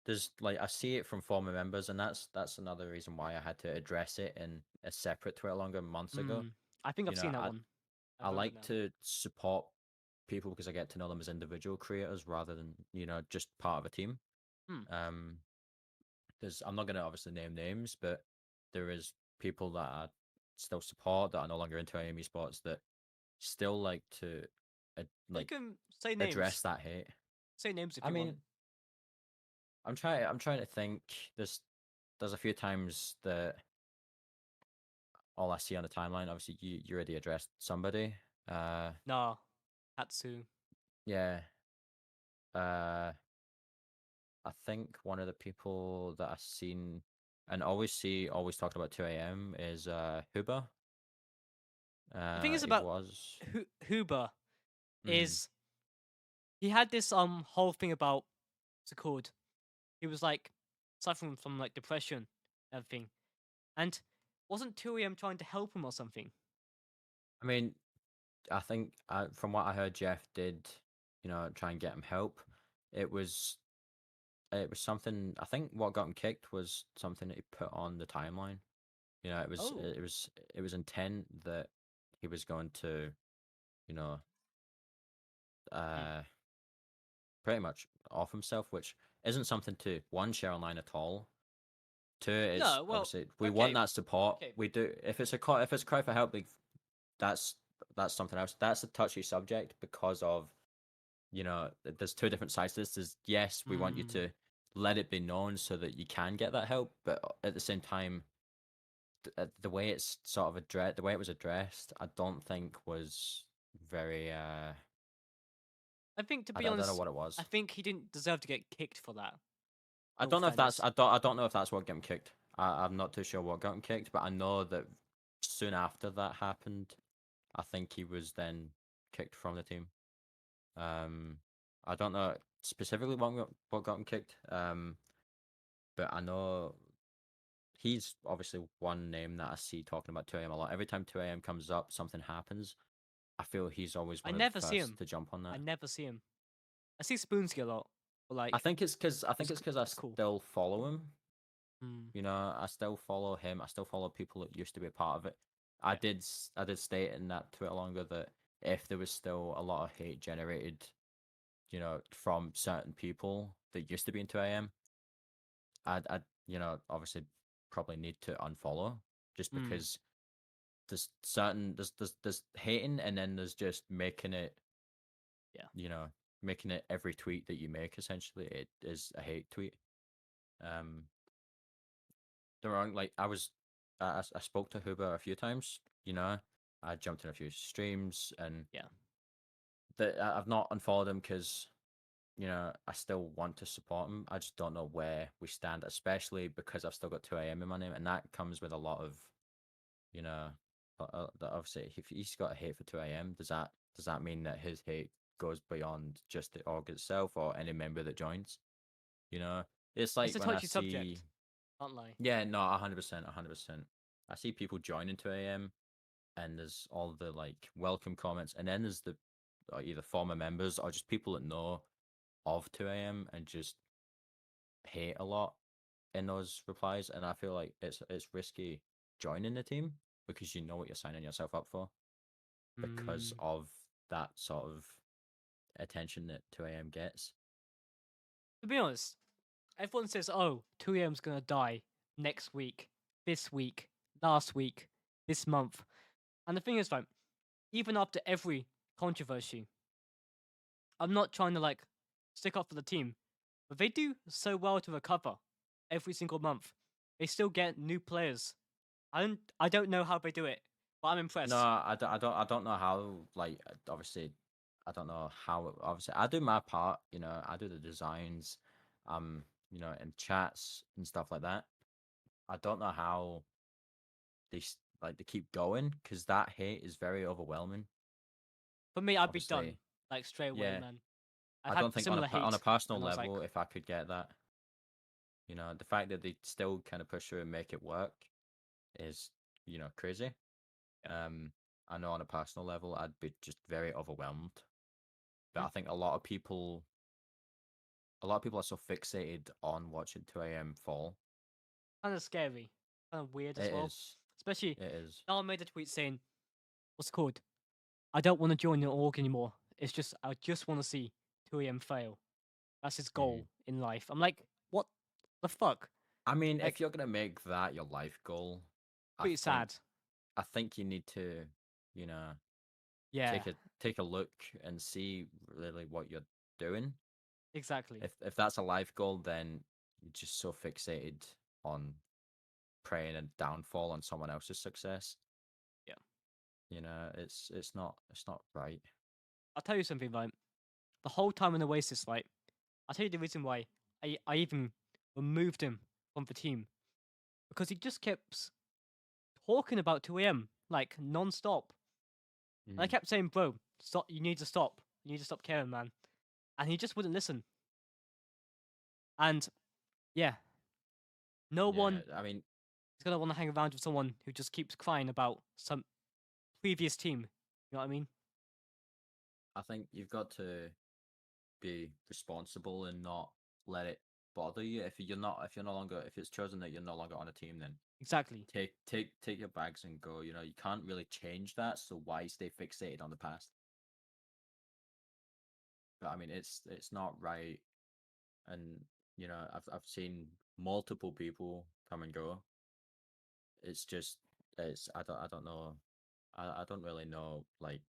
There's like I see it from former members, and that's another reason why I had to address it in a separate Twitter longer months ago. Mm, I think You I've know, seen that I one. I I remember like now. to support people because I get to know them as individual creators rather than just part of a team. Hmm. Um, there's I'm not gonna obviously name names, but there is people that I still support that are no longer into AIM esports that still like to You like can say address names. that hate. Say names if I you want. mean, I'm trying to think. There's a few times that all I see on the timeline. Obviously, you already addressed somebody. Nah, Hatsu. Yeah. Uh, I think one of the people that I've seen and always talking about 2 a.m. is Huber. The thing is He about was. Huber Mm, is he had this whole thing about what's it called? He was like suffering from like depression, and everything, and wasn't 2am trying to help him or something? I mean, I think from what I heard, Jeff did, try and get him help. It was it was something. I think what got him kicked was something that he put on the timeline. It was Oh, it was it was intent that he was going to, you know, hmm. uh, pretty much off himself, which isn't something to one share online at all. Two, it's No, well, obviously we want okay, that support. okay, We do if it's a cry for help, like, that's that's something else. That's a touchy subject because of there's two different sides to this. There's yes, we want you mm. to let it be known so that you can get that help, but at the same time, the way it's sort of the way it was addressed, I don't think was very. I think to I be don't know honest, what it I was. think he didn't deserve to get kicked for that. I In all don't know if that's fairness, I don't know if that's what got him kicked. I'm not too sure what got him kicked, but I know that soon after that happened, I think he was then kicked from the team. Um, I don't know specifically what got him kicked. But I know he's obviously one name that I see talking about 2 a.m. a lot. Every time 2 a.m. comes up, something happens. I feel he's always I one of the never see first him. to jump on I that. never see him. I see Spoonsky a lot, but I like, think it's because I it's cool. still follow him. Mm, I still follow him. I still follow people that used to be a part of it. yeah. I did state in that Twitter longer that if there was still a lot of hate generated, from certain people that used to be into AM, I'd obviously probably need to unfollow just Mm, because there's hating and then there's just making it, yeah. you know, making it every tweet that you make essentially it is a hate tweet. Um, there are like I spoke to Huber a few times. I jumped in a few streams and Yeah. I've not unfollowed him because I still want to support him. I just don't know where we stand, especially because I've still got 2 a.m. in my name, and that comes with a lot of you know. That obviously, if he's got a hate for 2 a.m., does that mean that his hate goes beyond just the org itself or any member that joins? It's It's like a when I touchy see. subject. Can't lie. Yeah, no, 100%, 100%. I see people joining 2 a.m. and there's all the like welcome comments, and then there's the either former members or just people that know of 2 a.m. and just hate a lot in those replies. And I feel like it's risky joining the team because you know what you're signing yourself up for because Mm. of that sort of attention that 2 a.m. gets. To be honest, everyone says, "Oh, 2am's gonna die next week, this week, last week, this month," and the thing is, like, even after every controversy, I'm not trying to like stick up for the team, but they do so well to recover every single month. They still get new players. I don't know how they do it, but I'm No, impressed. I don't know how. Like, obviously, I don't know how. Obviously, I do my part. I do the designs, in chats and stuff like that. I don't know how like to keep going because that hate is very overwhelming. For me, I'd be done Obviously, like straight away, yeah. man. I've I had don't think similar on a hate, personal and I was like, level, if I could get that, the fact that they still kind of push through and make it work is, crazy. yeah. Um, I know on a personal level, I'd be just very overwhelmed. But Hmm? I think a lot of people are so fixated on watching 2 a.m. fall. Kind of scary, kind of weird as It well. is, Especially, it is. Noah made a tweet saying, "What's it called? I don't want to join the org anymore. It's just I just want to see 2 a.m. fail. That's his Mhm. goal in life." I'm like, what the fuck? I mean, if Like, you're gonna make that your life goal, I pretty think sad. I think you need to, you know, Yeah, take a look and see really what you're doing. exactly. If that's a life goal, then you're just so fixated on praying a downfall on someone else's success. Yeah. It's not right. I'll tell you something, right? The whole time in Oasis, like, I'll tell you the reason why I even removed him from the team. Because he just kept talking about 2 a.m. like non-stop. And I Mhm. kept saying, bro, stop, you need to stop. You need to stop caring, man. And he just wouldn't listen. And yeah, no Yeah, one I mean, is gonna want to hang around with someone who just keeps crying about some previous team. You know what I mean? I think you've got to be responsible and not let it bother you. If you're no longer, if it's chosen that you're no longer on a team, then Exactly. take your bags and go. You can't really change that, so why stay fixated on the past? But I mean, it's not right, and I've seen multiple people come and go. It's just it's I don't know. I don't really know like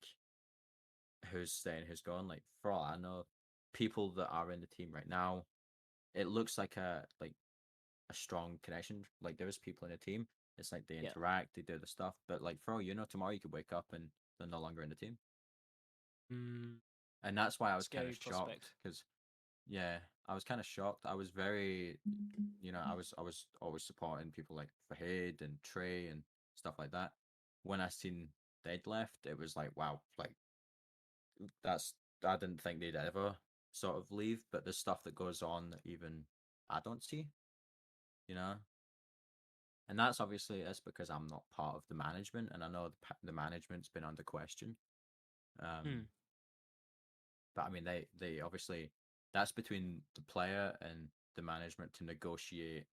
who's staying, who's gone. Like for all I know, people that are in the team right now, it looks like a strong connection. Like there is people in a team. It's like they Yeah. interact, they do the stuff. But like for all tomorrow you could wake up and they're no longer in the team. Mm, And that's why I was kind scary of shocked prospect. because yeah, I was kind of shocked. I was very, I was always supporting people like Fahid and Trey and stuff like that. When I seen they'd left, it was like wow, like that's I didn't think they'd ever sort of leave. But the stuff that goes on that even I don't see, you know. And that's obviously that's because I'm not part of the management, and I know the management's been under question. Hmm. Um, but I mean, they obviously that's between the player and the management to negotiate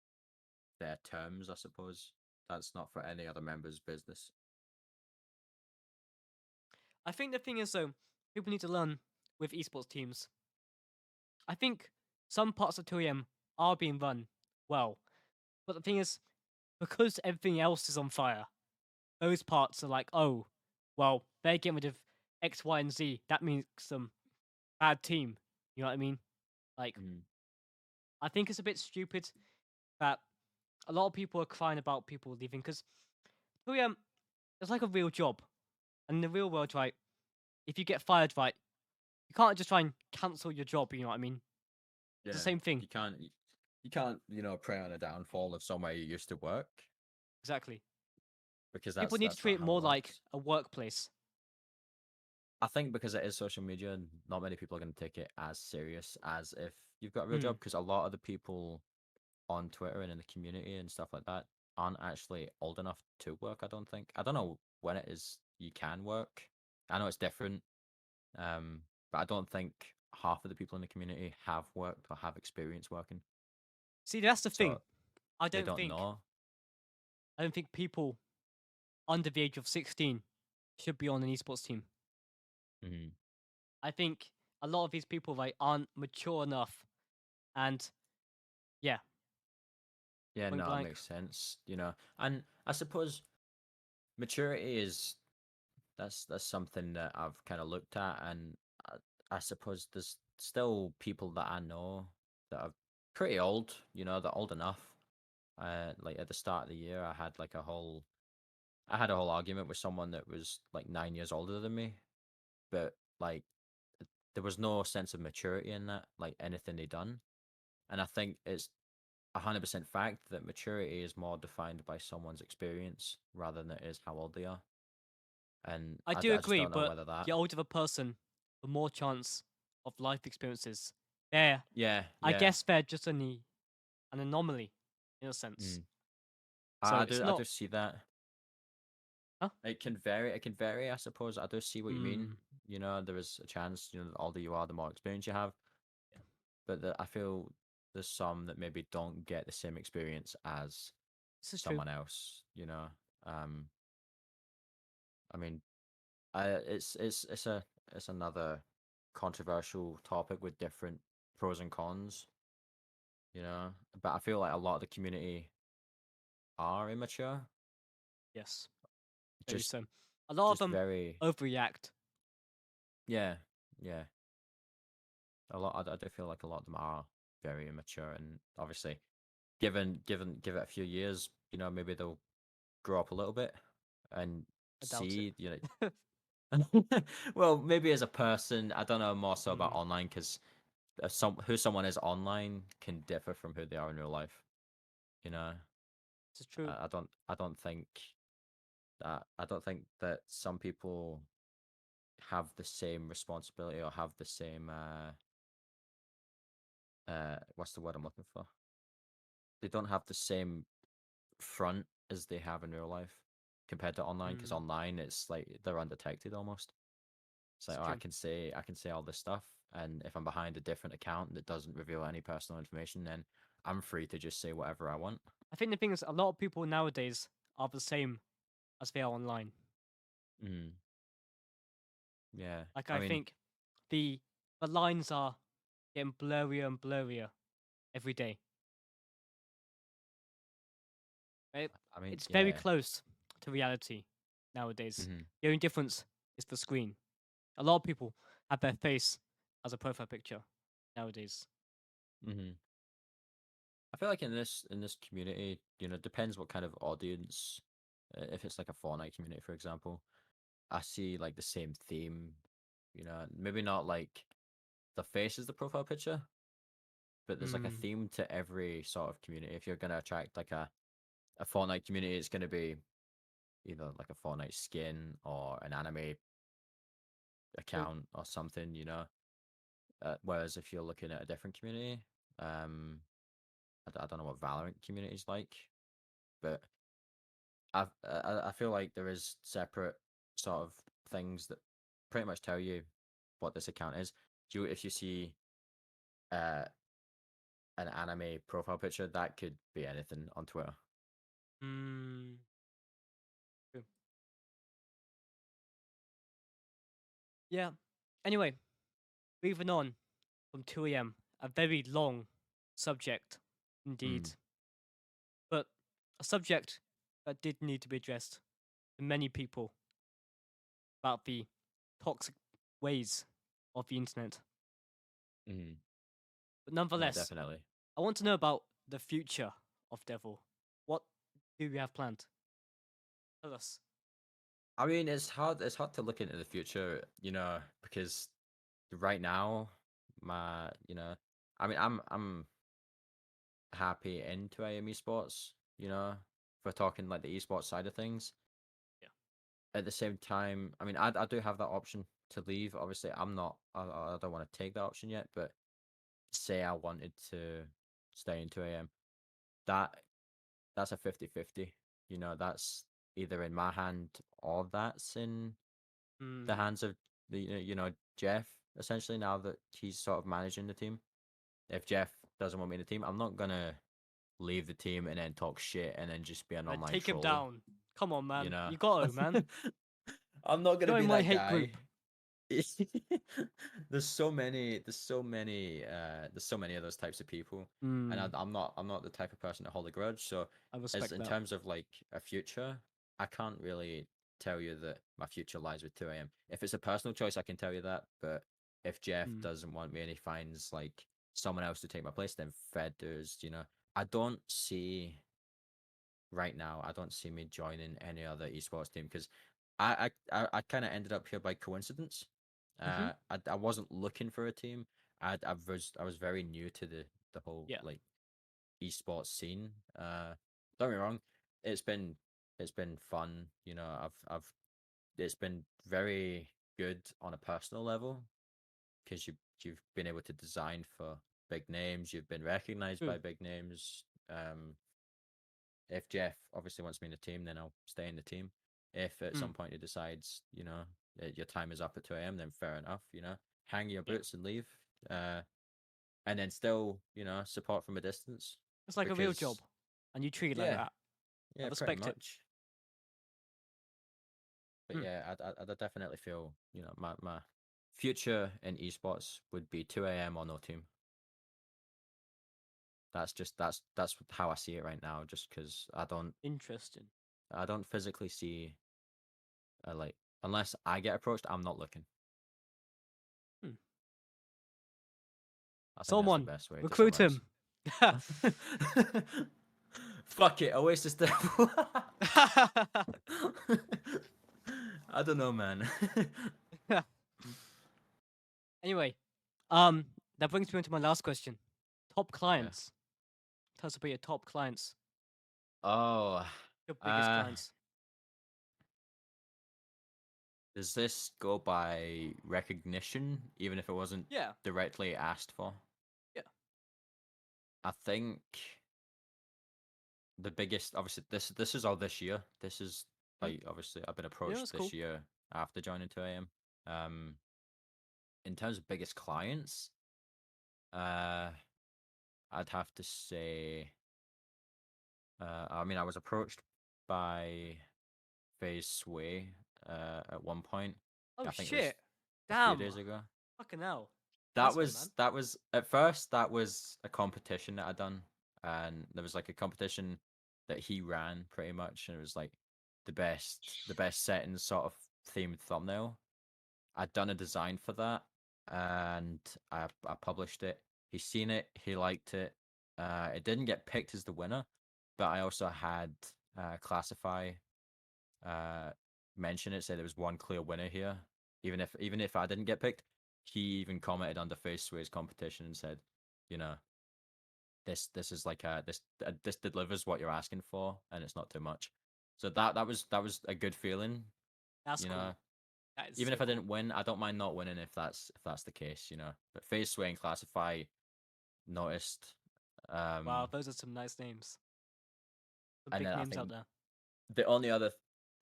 their terms. I suppose that's not for any other member's business. I think the thing is though, people need to learn with esports teams. I think some parts of 2am are being run well, but the thing is, because everything else is on fire, those parts are like, oh, well, they're getting rid of X, Y, and Z. That means some bad team. You know what I mean? Like, Mm-hmm. I think it's a bit stupid that a lot of people are crying about people leaving because 2am it's like a real job, and in the real world, right? If you get fired, right, you can't just try and cancel your job. You know what I mean? It's the Yeah, same thing. you can't prey on a downfall of somewhere you used to work Exactly. because People need to that's treat not it how it more like works. a workplace. I think because it is social media, not many people are going to take it as serious as if you've got a real Hmm. job. Because a lot of the people on Twitter and in the community and stuff like that aren't actually old enough to work. I don't think. I don't know when it is you can work. I know it's different, but I don't think half of the people in the community have worked or have experience working, See, that's the thing. so I they don't don't think. know. I don't think people under the age of 16 should be on an esports team. Hmm. I think a lot of these people like aren't mature enough, and yeah, Yeah, point no, it blank. makes sense. And I suppose maturity is that's something that I've kind of looked at, and I suppose there's still people that I know that are pretty old. They're old enough. Like at the start of the year, I had a whole argument with someone that was like 9 years older than me, but like there was no sense of maturity in that, like anything they done, and I think it's 100% fact that maturity is more defined by someone's experience rather than it is how old they are. And I I, do I just agree, don't know but whether that. the older the person, the more chance of life experiences. They're, Yeah, I yeah. guess, they're just an anomaly in a sense. Mm. So I it's do I not. do see that. Huh? It can vary. It can vary, I suppose. I do see what you mean. Mm, You know, there is a chance. You know, the older you are, the more experience you have. yeah, But I feel there's some that maybe don't get the same experience as this is true. someone else. You know, um, I mean, it's another controversial topic with different pros and cons. You know, but I feel like a lot of the community are immature. Yes, very Just so. A lot of just them very overreact. yeah yeah. A lot. I do feel like a lot of them are very immature, and obviously, give it a few years, you know, maybe they'll grow up a little bit and I doubt it. see, you know. Well, maybe as a person, I don't know more so about Mm, online because who someone is online can differ from who they are in real life. You know, this is true. I don't think that some people have the same responsibility or have the same what's the word I'm looking for? They don't have the same front as they have in real life compared to online because Mm, online it's like they're undetected almost. It's like, it's oh, true. I can say all this stuff, and if I'm behind a different account that doesn't reveal any personal information, then I'm free to just say whatever I want. I think the thing is, a lot of people nowadays are the same as they are online. Mm, yeah, Like I I mean, think the the lines are getting blurrier and blurrier every day. Right? I mean, It's very yeah, close to reality nowadays. hmm The only difference is the screen. A lot of people have their face as a profile picture nowadays. hmm I feel like in this community, you know, depends what kind of audience. If it's like a Fortnite community, for example, I see like the same theme. You know, maybe not like the face is the profile picture, but there's like a Hmm. theme to every sort of community. If you're gonna attract like a Fortnite community, it's gonna be either like a Fortnite skin or an anime True. account or something, you know. Whereas if you're looking at a different community, um, I don't know what Valorant community is like, but I feel like there is separate sort of things that pretty much tell you what this account is. If you see uh an anime profile picture, that could be anything on Twitter. Hmm. True. Yeah. Anyway, moving on from 2 a.m. A very long subject indeed, Mm, but a subject that did need to be addressed to many people about the toxic ways of the internet. mm, But no, nonetheless, definitely. I want to know about the future of Devil. What do you have planned? Tell us. I mean, it's hard. It's hard to look into the future, you know, because right now, you know, I mean, I'm happy into AM esports, you know, if we're talking like the esports side of things. Yeah. At the same time, I mean, I do have that option to leave. Obviously, I'm not. I don't want to take that option yet. But say I wanted to stay in 2 a.m. That that's a 50-50. You know, that's either in my hand or that's in the Hmm. hands of the you know Jeff essentially now that he's sort of managing the team. If Jeff doesn't want me in the team, I'm not gonna leave the team and then talk shit and then just be an online Take him troll. down. Come on, You man. know, You got to, man. I'm not gonna Join be my that hate guy. group. There's so many of those types of people, and Hmm. I'm not the type of person to hold a grudge. So, I as respect in that. terms of like a future, I can't really tell you that my future lies with 2 a.m. If it's a personal choice, I can tell you that. But if Jeff Hmm. doesn't want me and he finds like someone else to take my place, then Fed does. You know, I don't see right now. I don't see me joining any other esports team because I kind of ended up here by coincidence. Mm-hmm. I wasn't looking for a team. I was very new to the whole Yeah. like esports scene. Don't get me wrong, it's been it's been fun. You know, I've it's been very good on a personal level because you've been able to design for big names. You've been recognized True. by big names. If Jeff obviously wants me in the team, then I'll stay in the team. If at Mm. some point he decides, you know, that your time is up at 2 a.m., then fair enough, you know, hang your Yeah. boots and leave. And then still, you know, support from a distance. It's like a real job, Because, and you treat it like yeah, that. I yeah, pretty respect it. much. But Mm. yeah, I definitely feel, you know, my future in esports would be 2 a.m. or no team. That's how I see it right now. Just because Interesting. I don't physically see like unless I get approached, I'm not looking. Hmm. I think that's the Someone best way to recruit summarize. him. Fuck it, Oasis Devil. I don't know, man. Anyway, that brings me on to my last question. Top Okay. clients. Tell us about your top clients, Oh, your biggest uh, clients. does this go by recognition, even if it wasn't Yeah. directly asked for? Yeah. I think the biggest, obviously, this is all this year. This is Mm. like obviously I've been Yeah, approached that's this cool. year after joining 2 a.m. Um, in terms of biggest clients, uh, I'd have to say, I mean, I was approached by Phase Sway at one point. Oh I think it was shit. a few Damn. days ago. Fucking hell. That Nice one, man. was that was at first that was a competition that I done, and there was like a competition that he ran pretty much, and it was like the best settings sort of themed thumbnail. I'd done a design for that, and I published it. He's seen it, he liked it. It didn't get picked as the winner, but I also had Classify uh mention it, say there was one clear winner here. Even if I didn't get picked, he even commented under Faceway's competition and said, you know, this is like this delivers what you're asking for, and it's not too much. So that was a good feeling, That's you cool. know. That is Even so if I cool. didn't win, I don't mind not winning if that's the case, you know. But Faceway and Classify noticed, Wow, um, those are some nice names. Some and big then I names think out there. the only other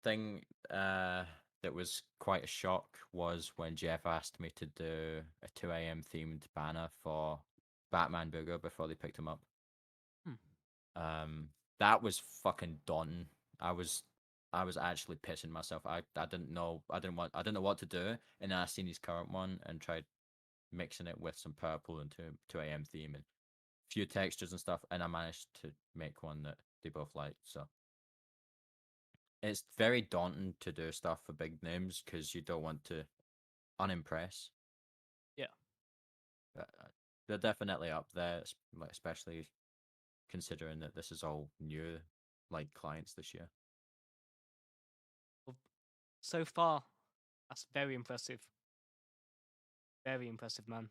thing that was quite a shock was when Jeff asked me to do a 2 a.m. themed banner for Batman Booger before they picked him up. Hmm. That was fucking daunting. I was I was actually pissing myself. I didn't know I didn't know what to do, and then I seen his current one and tried mixing it with some purple and 2 a.m. theme and a few textures and stuff, and I managed to make one that they both liked. So it's very daunting to do stuff for big names because you don't want to unimpress. Yeah. But they're definitely up there, like especially considering that this is all new, like clients this year. Well, so far, that's very impressive. Very impressive, man.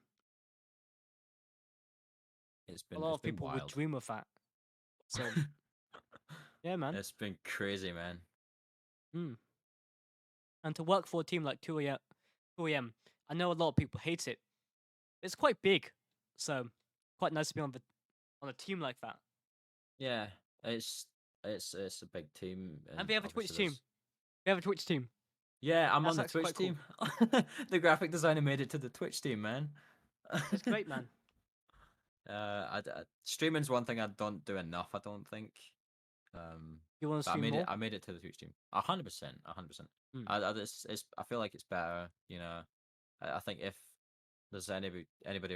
It's A been lot it's of been people would wild. dream of that. So, yeah, man. It's been crazy, man. Mm. And to work for a team like 2 a.m., 2 a.m., I know a lot of people hate it. It's quite big, so quite nice to be on a team like that. Yeah, it's it's a big team, And and we have a Twitch obviously team. there's We have a Twitch team. yeah, I'm on That's the actually Twitch quite cool. team. The graphic designer made it to the Twitch team, man. That's great, man. Streaming's one thing I don't do enough. I don't think. Um, You want to but I stream made it. more? I made it to the Twitch team. 100%, 100%. Mm. It's. I feel like it's better. You know, I think if there's anybody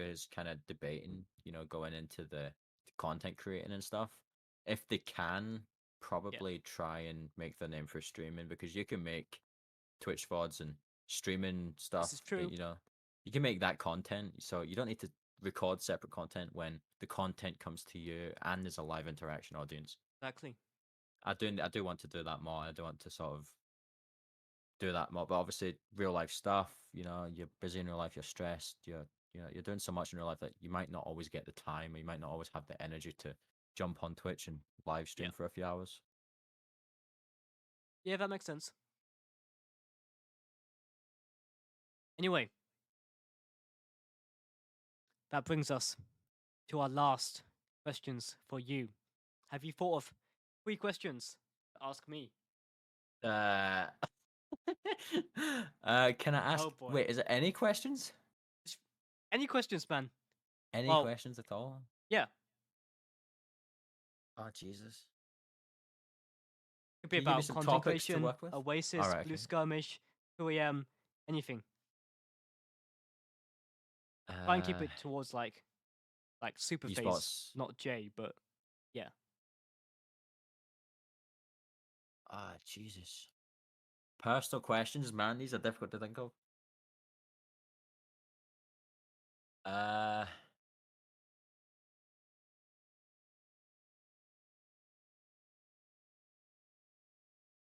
who's kind of debating, you know, going into the content creating and stuff, if they can, Yeah, probably try and make their name for streaming because you can make Twitch VODs and streaming this stuff. is true. You know, you can make that content, so you don't need to record separate content when the content comes to you and there's a live interaction audience. Exactly. I do want to do that more. I do want to sort of do that more, but obviously real life stuff. You know, you're busy in real life. You're stressed. You're doing so much in real life that you might not always get the time. Or you might not always have the energy to jump on Twitch and live stream for a few hours. Yeah, that makes sense. Anyway, that brings us to our last questions for you. Have you thought of 3 questions to ask me? Can I ask? Oh boy. Wait, is it any questions? Any questions, man? Any Well, questions at all? yeah. Oh Jesus! Could be Can you give me about some content topics to creation, work with? Oasis, All right, Blue okay. Skirmish, 2am, anything. Try and keep it towards like super face, Esports. not J, but yeah. Ah, Jesus. Personal questions, man. These are difficult to think of.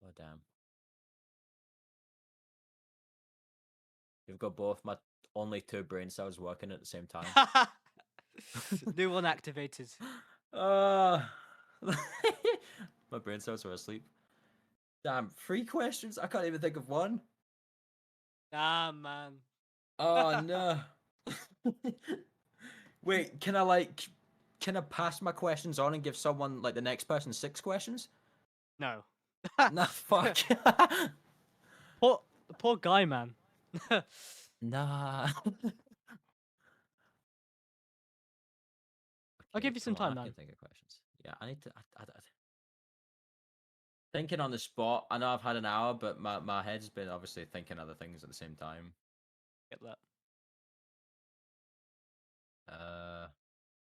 Oh damn. You've got both my only 2 brain cells working at the same time. New one activated. My brain cells are asleep. Damn, 3 questions? I can't even think of one. Ah, man. Oh no. Wait, can I pass my questions on and give someone like the next person 6 questions? No. Nah, fuck. Poor guy, man. Nah. I'll give you some time, I man. can think of questions. Yeah, I need to. Thinking on the spot. I know I've had an hour, but my head's been obviously thinking other things at the same time. Get that. Uh,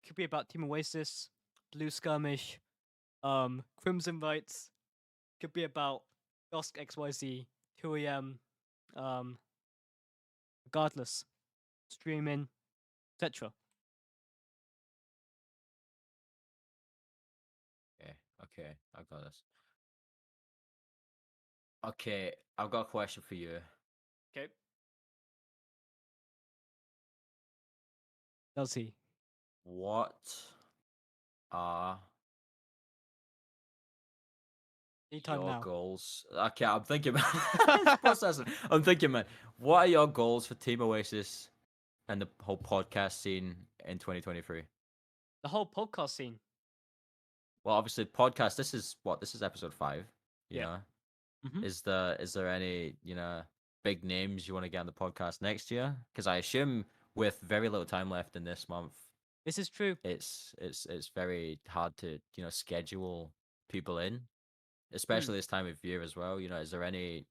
Could be about Team Oasis, Blue Skirmish, Crimson Rights. Could be about Dusk XYZ, 2am, regardless, streaming, etc. okay, I've got this. Okay, I've got a question for you. Okay. Does he? What are Anytime your now. goals? Okay, I'm thinking, man. Processing. I'm thinking, man. What are your goals for Team Oasis and the whole podcast scene in 2023? The whole podcast scene. Well, obviously, podcast. This is episode 5. You Yeah. know, Mhm. is there any big names you want to get on the podcast next year? Because I assume with very little time left in this month, This is true. it's very hard to schedule people in, Hmm. especially this time of year as well. Is there any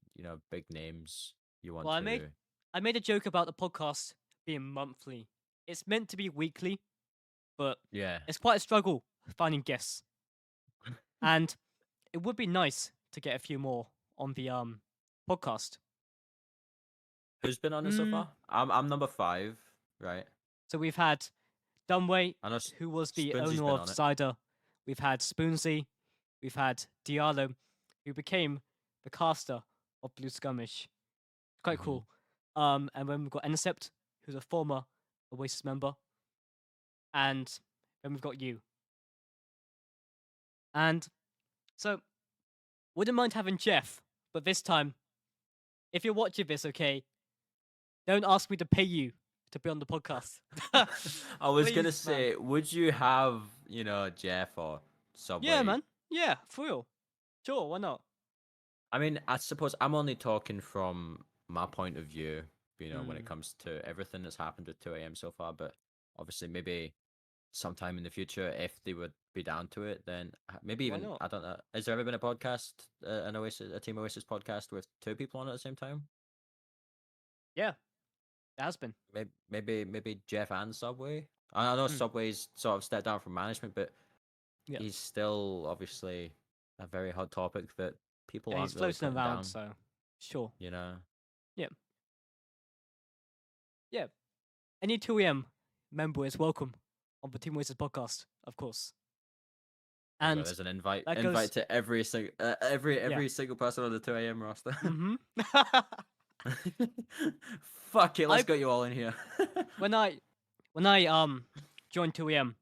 big names you want Well, to? I made a joke about the podcast being monthly. It's meant to be weekly, but Yeah. it's quite a struggle finding guests. And it would be nice to get a few more on the podcast. Who's been on it so far? I'm number 5, right? So we've had Dunway, I know who was the Spoonsy's owner been of on it. Cider. We've had Spoonsy. We've had Diallo, who became the caster of Blue Skirmish. Quite cool. And then we've got Intercept, who's a former Oasis member. And then we've got you. And so, wouldn't mind having Jeff, but this time, if you're watching this, okay, don't ask me to pay you to be on the podcast. I was gonna Please, say, man. would you have Jeff or Subway? Yeah, man. Yeah, for real. Sure, why not? I mean, I suppose I'm only talking from my point of view, when it Mm. comes to everything that's happened at 2 a.m. so far. But obviously, maybe sometime in the future, if they would be down to it, then maybe Why even, not? I don't know. Has there ever been a podcast, a Team Oasis podcast with 2 people on at the same time? Yeah, it has been. Maybe Jeff and Subway. I know Mm. Subway's sort of stepped down from management, but Yeah. he's still obviously a very hot topic that people Yeah, aren't he's really floating putting around, down. so sure. Yeah. Yeah. Any 2am member is welcome on the Team Oasis podcast, of course. Oh, And there's an invite that goes. to every single person on the 2 a.m. roster. Mm-hmm. Fuck it, let's get you all in here. when I joined 2am,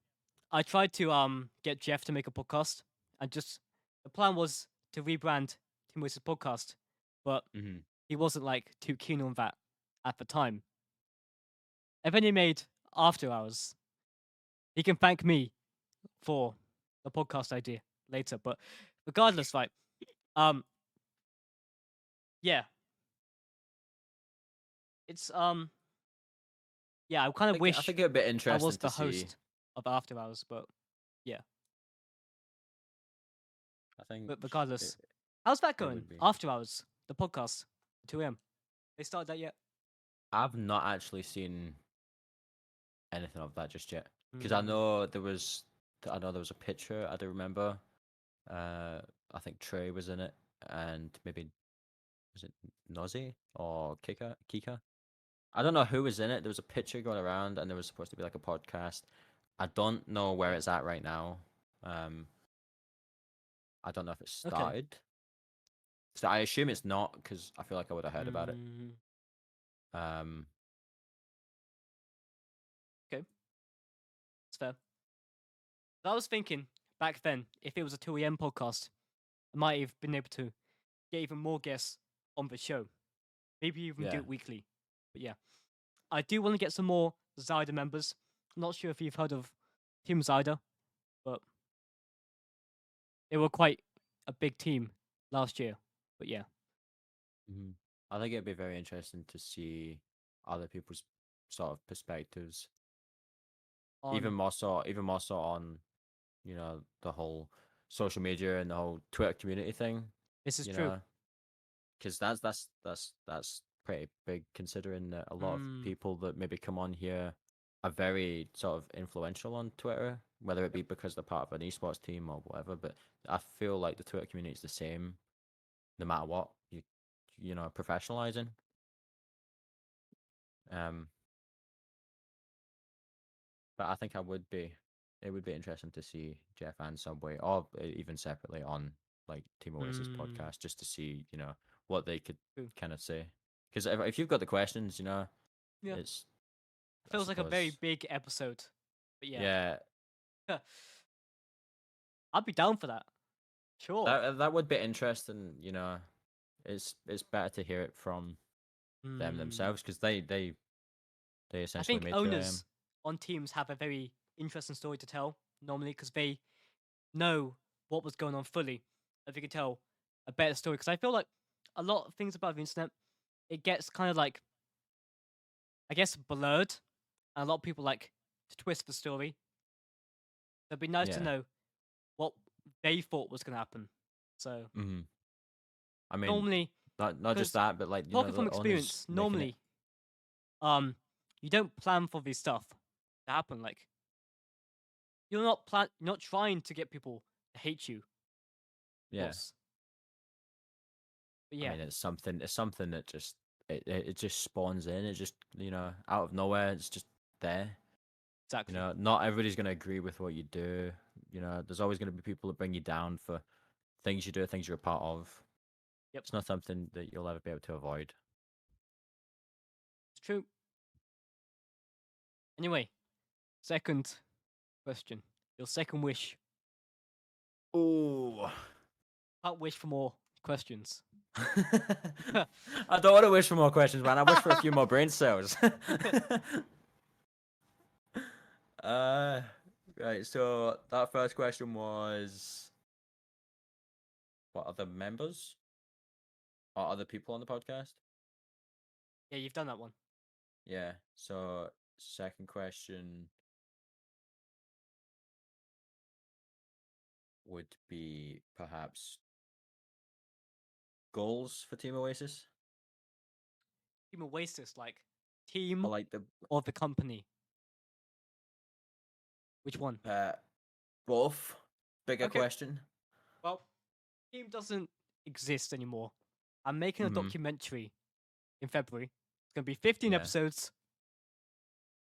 I tried to get Jeff to make a podcast, and just the plan was to rebrand Team Oasis Podcast, but Mm-hmm. he wasn't like too keen on that at the time. And then he made After Hours. He can thank me for the podcast idea later, but regardless, right? Um, yeah, it's yeah. I kind of I wish think it'd be I interesting was to the see. host of After Hours, but yeah. I think But it, regardless, how's that it going? would be. After Hours, the podcast, 2 a.m. They started that yet? I've not actually seen anything of that just yet because Mm, I know there was a picture. I do remember. I think Trey was in it, and maybe was it Nozzy or Kika? I don't know who was in it. There was a picture going around, and there was supposed to be like a podcast. I don't know where yeah. it's at right now. Um, I don't know if it Okay. started. So I assume it's not because I feel like I would have heard about it. Mm, Um, okay, that's fair. But I was thinking back then, if it was a 2 a.m. podcast, I might have been able to get even more guests on the show. Maybe even do yeah. it weekly. But yeah, I do want to get some more Zyder members. I'm not sure if you've heard of Team Zyder, but they were quite a big team last year. But yeah, Mhm. I think it'd be very interesting to see other people's sort of perspectives, on even more so on the whole social media and the whole Twitter community thing. this is You true. know, because that's pretty big considering that a lot of Mm, people that maybe come on here are very sort of influential on Twitter, whether it yep. be because they're part of an esports team or whatever. But I feel like the Twitter community is the same no matter what professionalizing. Um, but I think it would be interesting to see Jeff and Subway, or even separately on like Team Oasis Mm, podcast, just to see what they could true. kind of say. Because if you've got the questions, Yeah, it's I feels like a very suppose big episode. But yeah, yeah, I'd be down for that. Sure. that would be interesting. It's better to hear it from them Mm. themselves because they I essentially think made 2 a.m. owners on teams have a very interesting story to tell normally because they know what was going on fully. If you could tell a better story, because I feel like a lot of things about the internet, it gets kind of like, I guess, blurred, and a lot of people like to twist the story. So it'd be nice to Yeah. know what they thought was going to happen. So Hmm. I mean, normally, not just because that, but like talking from the owners experience, making it. normally, you don't plan for this stuff to happen. Like you're not trying to get people to hate you, of Yeah. course. But I yeah, mean, it's something that just it just spawns in. It just out of nowhere. It's just there. exactly. Not everybody's gonna agree with what you do. There's always gonna be people that bring you down for things you do, things you're a part of. Yep, It's not something that you'll ever be able to avoid. it's true. Anyway, second question. Your second wish. Ooh. Can't wish for more questions. I don't want to wish for more questions, man. I wish for a few more brain cells. uh, right. So that first question was, what other members or other people on the podcast? Yeah, you've done that one. Yeah. So second question would be perhaps goals for Team Oasis, Team Oasis, like or team like the or the company. Which one? uh both. Bigger Okay. question. Well, team doesn't exist anymore. I'm making a Mm-hmm. documentary in February. It's gonna be 15 Yeah. episodes.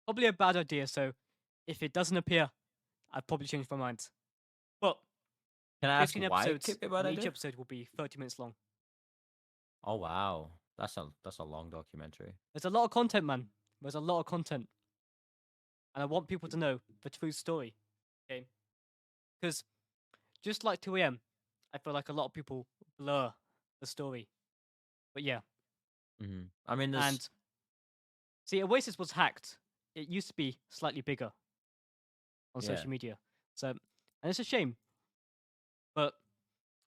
Probably a bad idea, so if it doesn't appear, I'd probably change my mind. But Can I ask 15 why it episodes, could be a bad and each idea? episode will be 30 minutes long. Oh wow, that's a long documentary. There's a lot of content, man. There's a lot of content. And I want people to know the true story. Okay, because just like 2 a.m., I feel like a lot of people blur the story. But yeah, I mean, there's and see, Oasis was hacked. It used to be slightly bigger on yeah. social media, so and it's a shame. But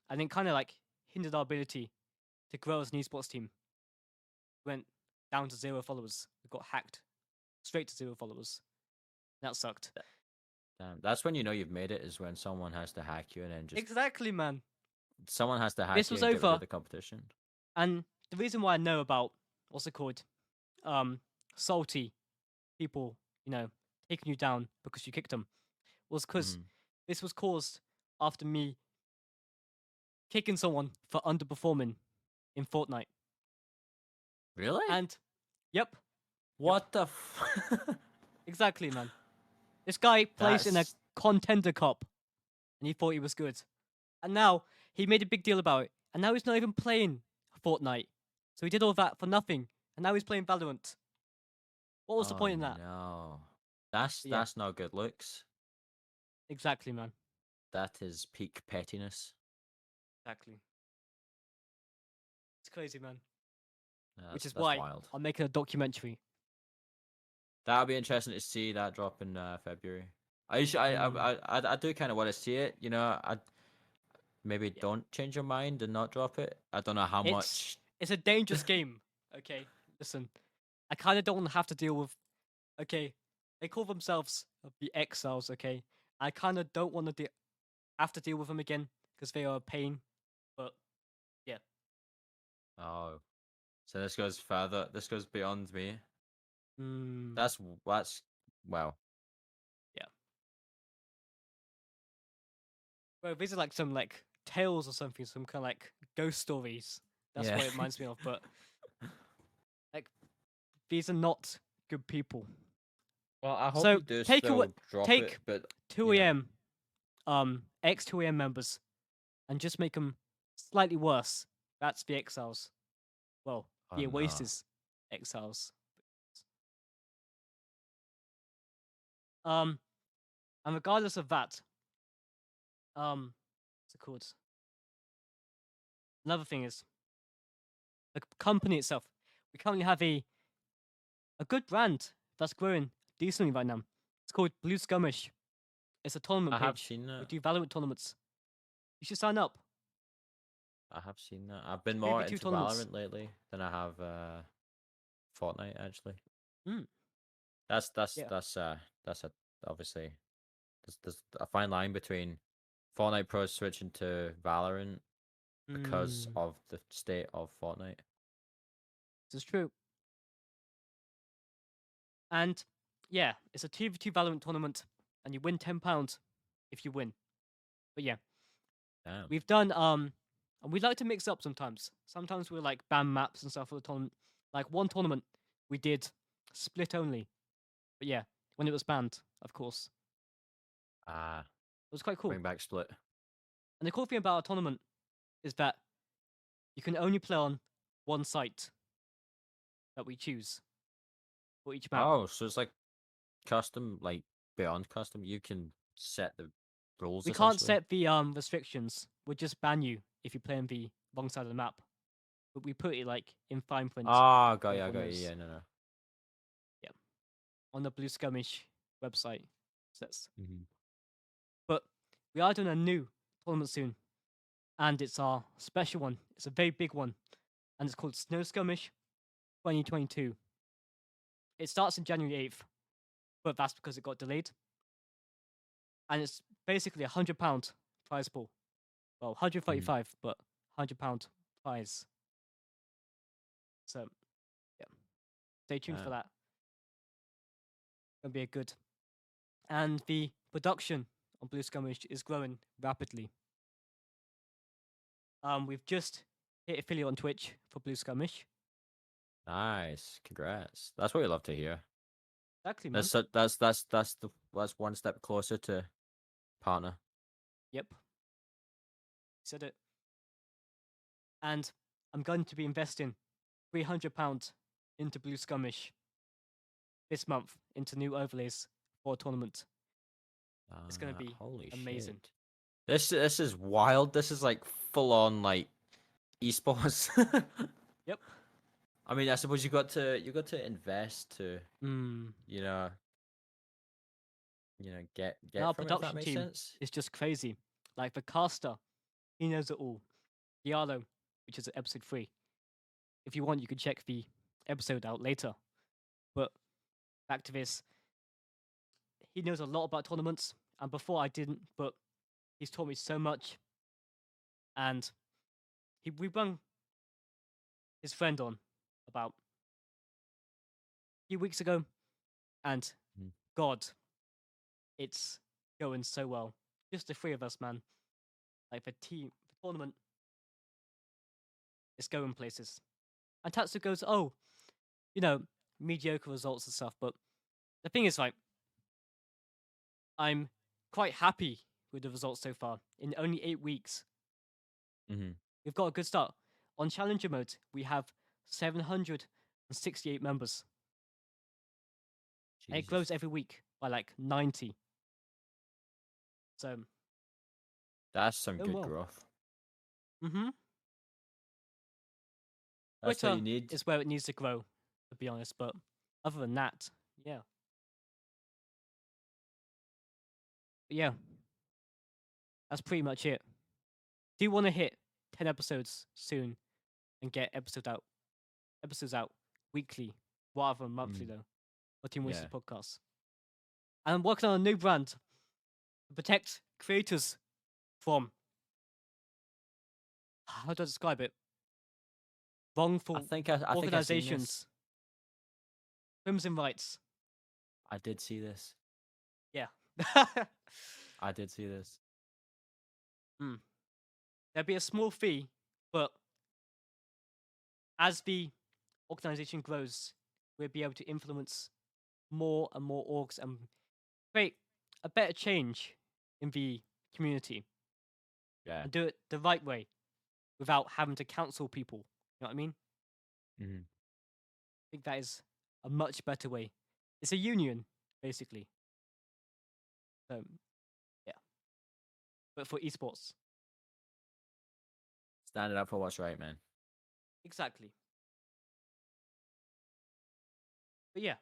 I think kind of like hindered our ability to grow as an esports team. Went down to 0 followers. We got hacked straight to 0 followers. That sucked. Damn, that's when you know you've made it, is when someone has to hack you and then just Exactly, man. someone has to hack This you was and get rid of over, the competition. and the reason why I know about what's it called, salty people, taking you down because you kicked them, was because Mhm. this was caused after me kicking someone for underperforming in Fortnite. Really? And yep, What the exactly, man. This guy plays in a That's contender cup, and he thought he was good. And now he made a big deal about it, and now he's not even playing Fortnite. So he did all that for nothing, and now he's playing Valorant. What was the oh point in that? no. But yeah, That's not good looks. exactly, man. That is peak pettiness. Exactly. It's crazy, man. Which is That's why wild. I'm making a documentary. That'll be interesting to see that drop in February. I do kind of want to see it. You know, I maybe Yeah. don't change your mind and not drop it. I don't know how It's much. it's a dangerous game. Okay, listen. I kind of don't want to have to deal with. Okay, they call themselves the exiles. Okay, I kind of don't want to have to deal with them again because they are a pain. But yeah, Oh, so this goes further. This goes beyond me. mm, That's wow. yeah. Well, these are like some like tales or something, some kind of like ghost stories. That's Yeah. what it reminds me of. But like, these are not good people. Well, I hope So you do take still drop it, take but 2 a.m. Ex 2 a.m. members and just make them slightly worse. That's the exiles. Well, oh the no. Oasis exiles. And regardless of that, what's it called? Another thing is the company itself. We currently have a good brand that's growing decently right now. It's called Blue Skirmish. It's a tournament I have page. seen We that. do Valorant tournaments. You should sign up. I have seen that. I've been more 3v2 into tournaments. Valorant lately than I have Fortnite actually. Mm, That's that's yeah. that's uh that's a obviously there's a fine line between Fortnite pros switching to Valorant because Mm, of the state of Fortnite. this is true. And yeah, it's a 2v2 Valorant tournament, and you win £10 if you win. But yeah, Damn. we've done and we like to mix up sometimes. Sometimes we're like ban maps and stuff for the tournament. Like one tournament we did split only. But yeah, when it was banned, of course. Ah, It was quite cool. bring back Split. And the cool thing about our tournament is that you can only play on one site that we choose for each map. Oh, so it's like custom, like beyond custom. You can set the rules We can't essentially. set the restrictions. We'll just ban you if you play on the wrong side of the map. But we put it like in fine print. Ah, So got everyone you. knows. Yeah, no, no. Yeah, on the Blue Skirmish website. Says. Mm-hmm. But we are doing a new tournament soon, and it's our special one. It's a very big one, and it's called Snow Skirmish 2022. It starts in January 8th, but that's because it got delayed. And it's basically £100 prize pool. Well, 135, but £100 prize. So, yeah, stay tuned for that. It'll be a good. And the production on Blue Skirmish is growing rapidly. We've just hit affiliate on Twitch for Blue Skirmish. Nice, congrats. That's what we love to hear. Exactly, man. That's one step closer to partner. Yep, said it. And I'm going to be investing £300 into Blue Skirmish this month into new overlays for a tournament. It's gonna be Holy amazing. shit! This is wild. This is like full on like esports. Yep. I mean, I suppose you got to invest to Mm. you know And get our from it, if that production makes team sense. is just crazy. Like the caster, he knows it all. Diallo, which is episode 3. If you want, you can check the episode out later. But back to this, he knows a lot about tournaments, and before I didn't, but he's taught me so much. And we brought his friend on about a few weeks ago, and Mhm. God, it's going so well. Just the 3 of us, man. Like the team, the tournament is going places. And Tatsu goes, oh, you know, mediocre results and stuff. But the thing is, like, I'm quite happy with the results so far. In only 8 weeks, Mhm. we've got a good start. On Challenger mode, we have 768 members. And it Jesus, grows every week by like 90. So, that's some doing good well. growth. Mm-hmm. That's what Twitter you need. is where it needs to grow, to be honest. But other than that, yeah. But yeah, that's pretty much it. Do you want to hit 10 episodes soon and get episodes out weekly rather than monthly Mm, though? For Team Oasis yeah. Podcast. And I'm working on a new brand to protect creators from, how do I describe it? Wrongful I think I've seen this. organizations, crimson rights. I did see this. Yeah. I did see this. Mm. There'll be a small fee, but as the organization grows, we'll be able to influence more and more orgs and create a better change in the community Yeah. and do it the right way without having to counsel people. You know what I mean? Mhm. I think that is a much better way. It's a union, basically. Yeah, but for esports. Standing up for what's right, man. Exactly. But yeah,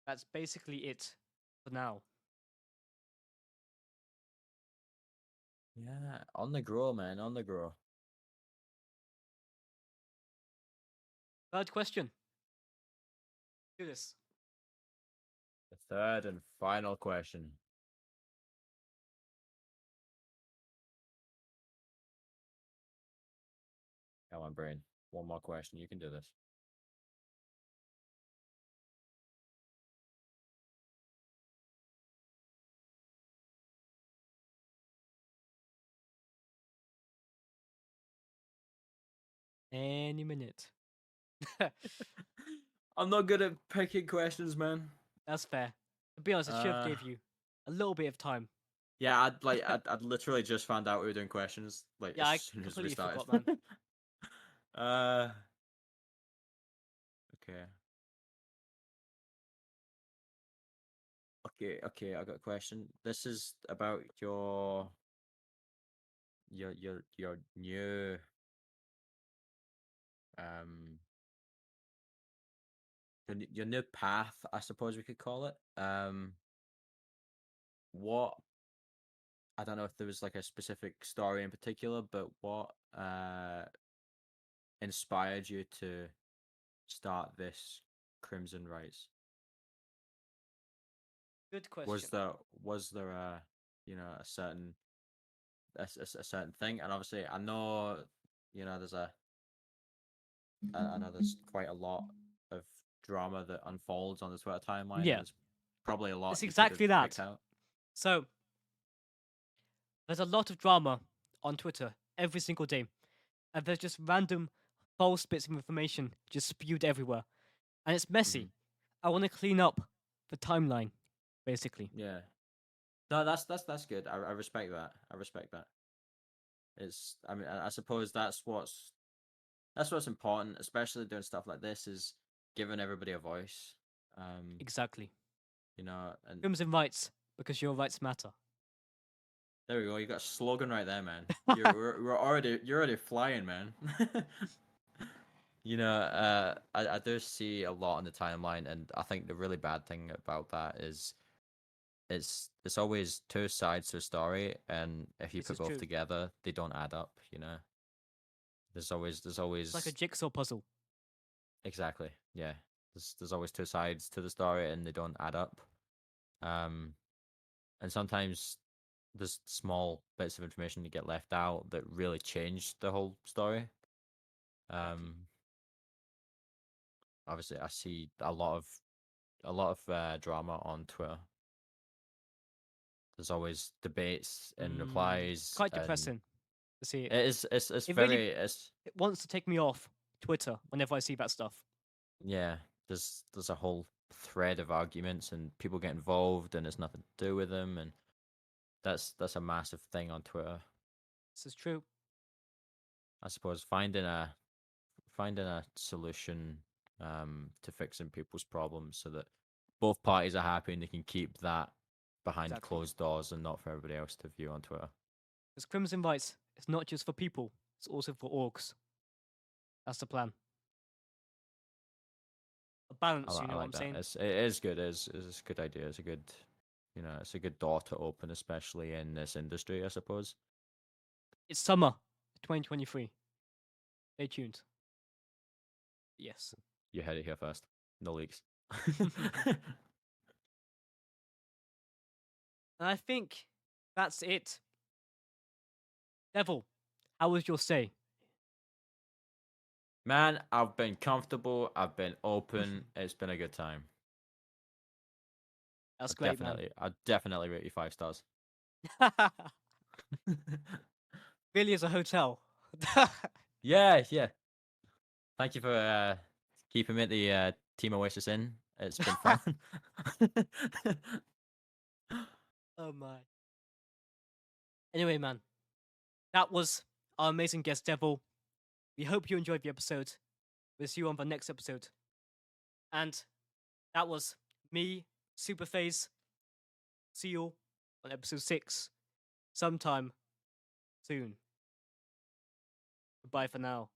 that's basically it for now. Yeah, on the grow, man, on the grow. Third question. Do this. The third and final question. Come on, brain. One more question. You can do this. Any minute. I'm not good at picking questions, man. That's fair. To be honest, I should have Uh, gave you a little bit of time. yeah, I'd literally just found out we were doing questions like Yeah, as I soon as we completely started. forgot, man. uh, okay, okay. I got a question. This is about your new um your new path, I suppose we could call it. What I don't know if there was like a specific story in particular, but what inspired you to start this Crimson Rise? Good Was question. there was there a a certain a certain thing? And obviously, I know there's I know there's quite a lot of drama that unfolds on the Twitter timeline, and Yeah, there's probably a lot it's you could have exactly picked that. out. So, there's a lot of drama on Twitter every single day. And there's just random false bits of information just spewed everywhere. And it's Hmm. messy. I want to clean up the timeline, basically. Yeah. No, that's good. I respect that. I respect that. I mean, I suppose that's what's important, especially doing stuff like this, is giving everybody a voice. Exactly. you know. And Crimson rights because your rights matter. there we go. You got a slogan right there, man. You're already flying, man. I do see a lot on the timeline, and I think the really bad thing about that is it's always two sides to a story, and if you This put is both true. together, they don't add up. There's It's like a always jigsaw puzzle. exactly, yeah. There's always two sides to the story, and they don't add up. Um, and sometimes there's small bits of information that get left out that really change the whole story. Exactly. Um, Obviously, I see a lot of drama on Twitter. There's always debates and It's replies, quite and depressing to see it. it's It really very it's it wants to take me off Twitter whenever I see that stuff. yeah. There's a whole thread of arguments and people get involved, and it's nothing to do with them, and that's a massive thing on Twitter. This is true. I suppose finding a solution to fixing people's problems so that both parties are happy and they can keep that behind Exactly. closed doors and not for everybody else to view on Twitter. Because Crimson rights, it's not just for people, it's also for orgs. That's the plan. A balance, you I know what like I'm that. saying? It is good. It's a good idea. It's a good, it's a good door to open, especially in this industry, I suppose. It's summer 2023. Stay tuned. Yes. You heard it here first. No leaks. And I think that's it. Devil, how was your stay? Man, I've been comfortable. I've been open. It's been a good time. That's great, man. I definitely rate you 5 stars. Really is a hotel. Yeah, yeah. Thank you for keeping me at the Team Oasis in. It's been fun. Oh my. Anyway, man, that was our amazing guest, Devil. We hope you enjoyed the episode. We'll see you on the next episode. And that was me, Superphase. See you on episode 6 sometime soon. Goodbye for now.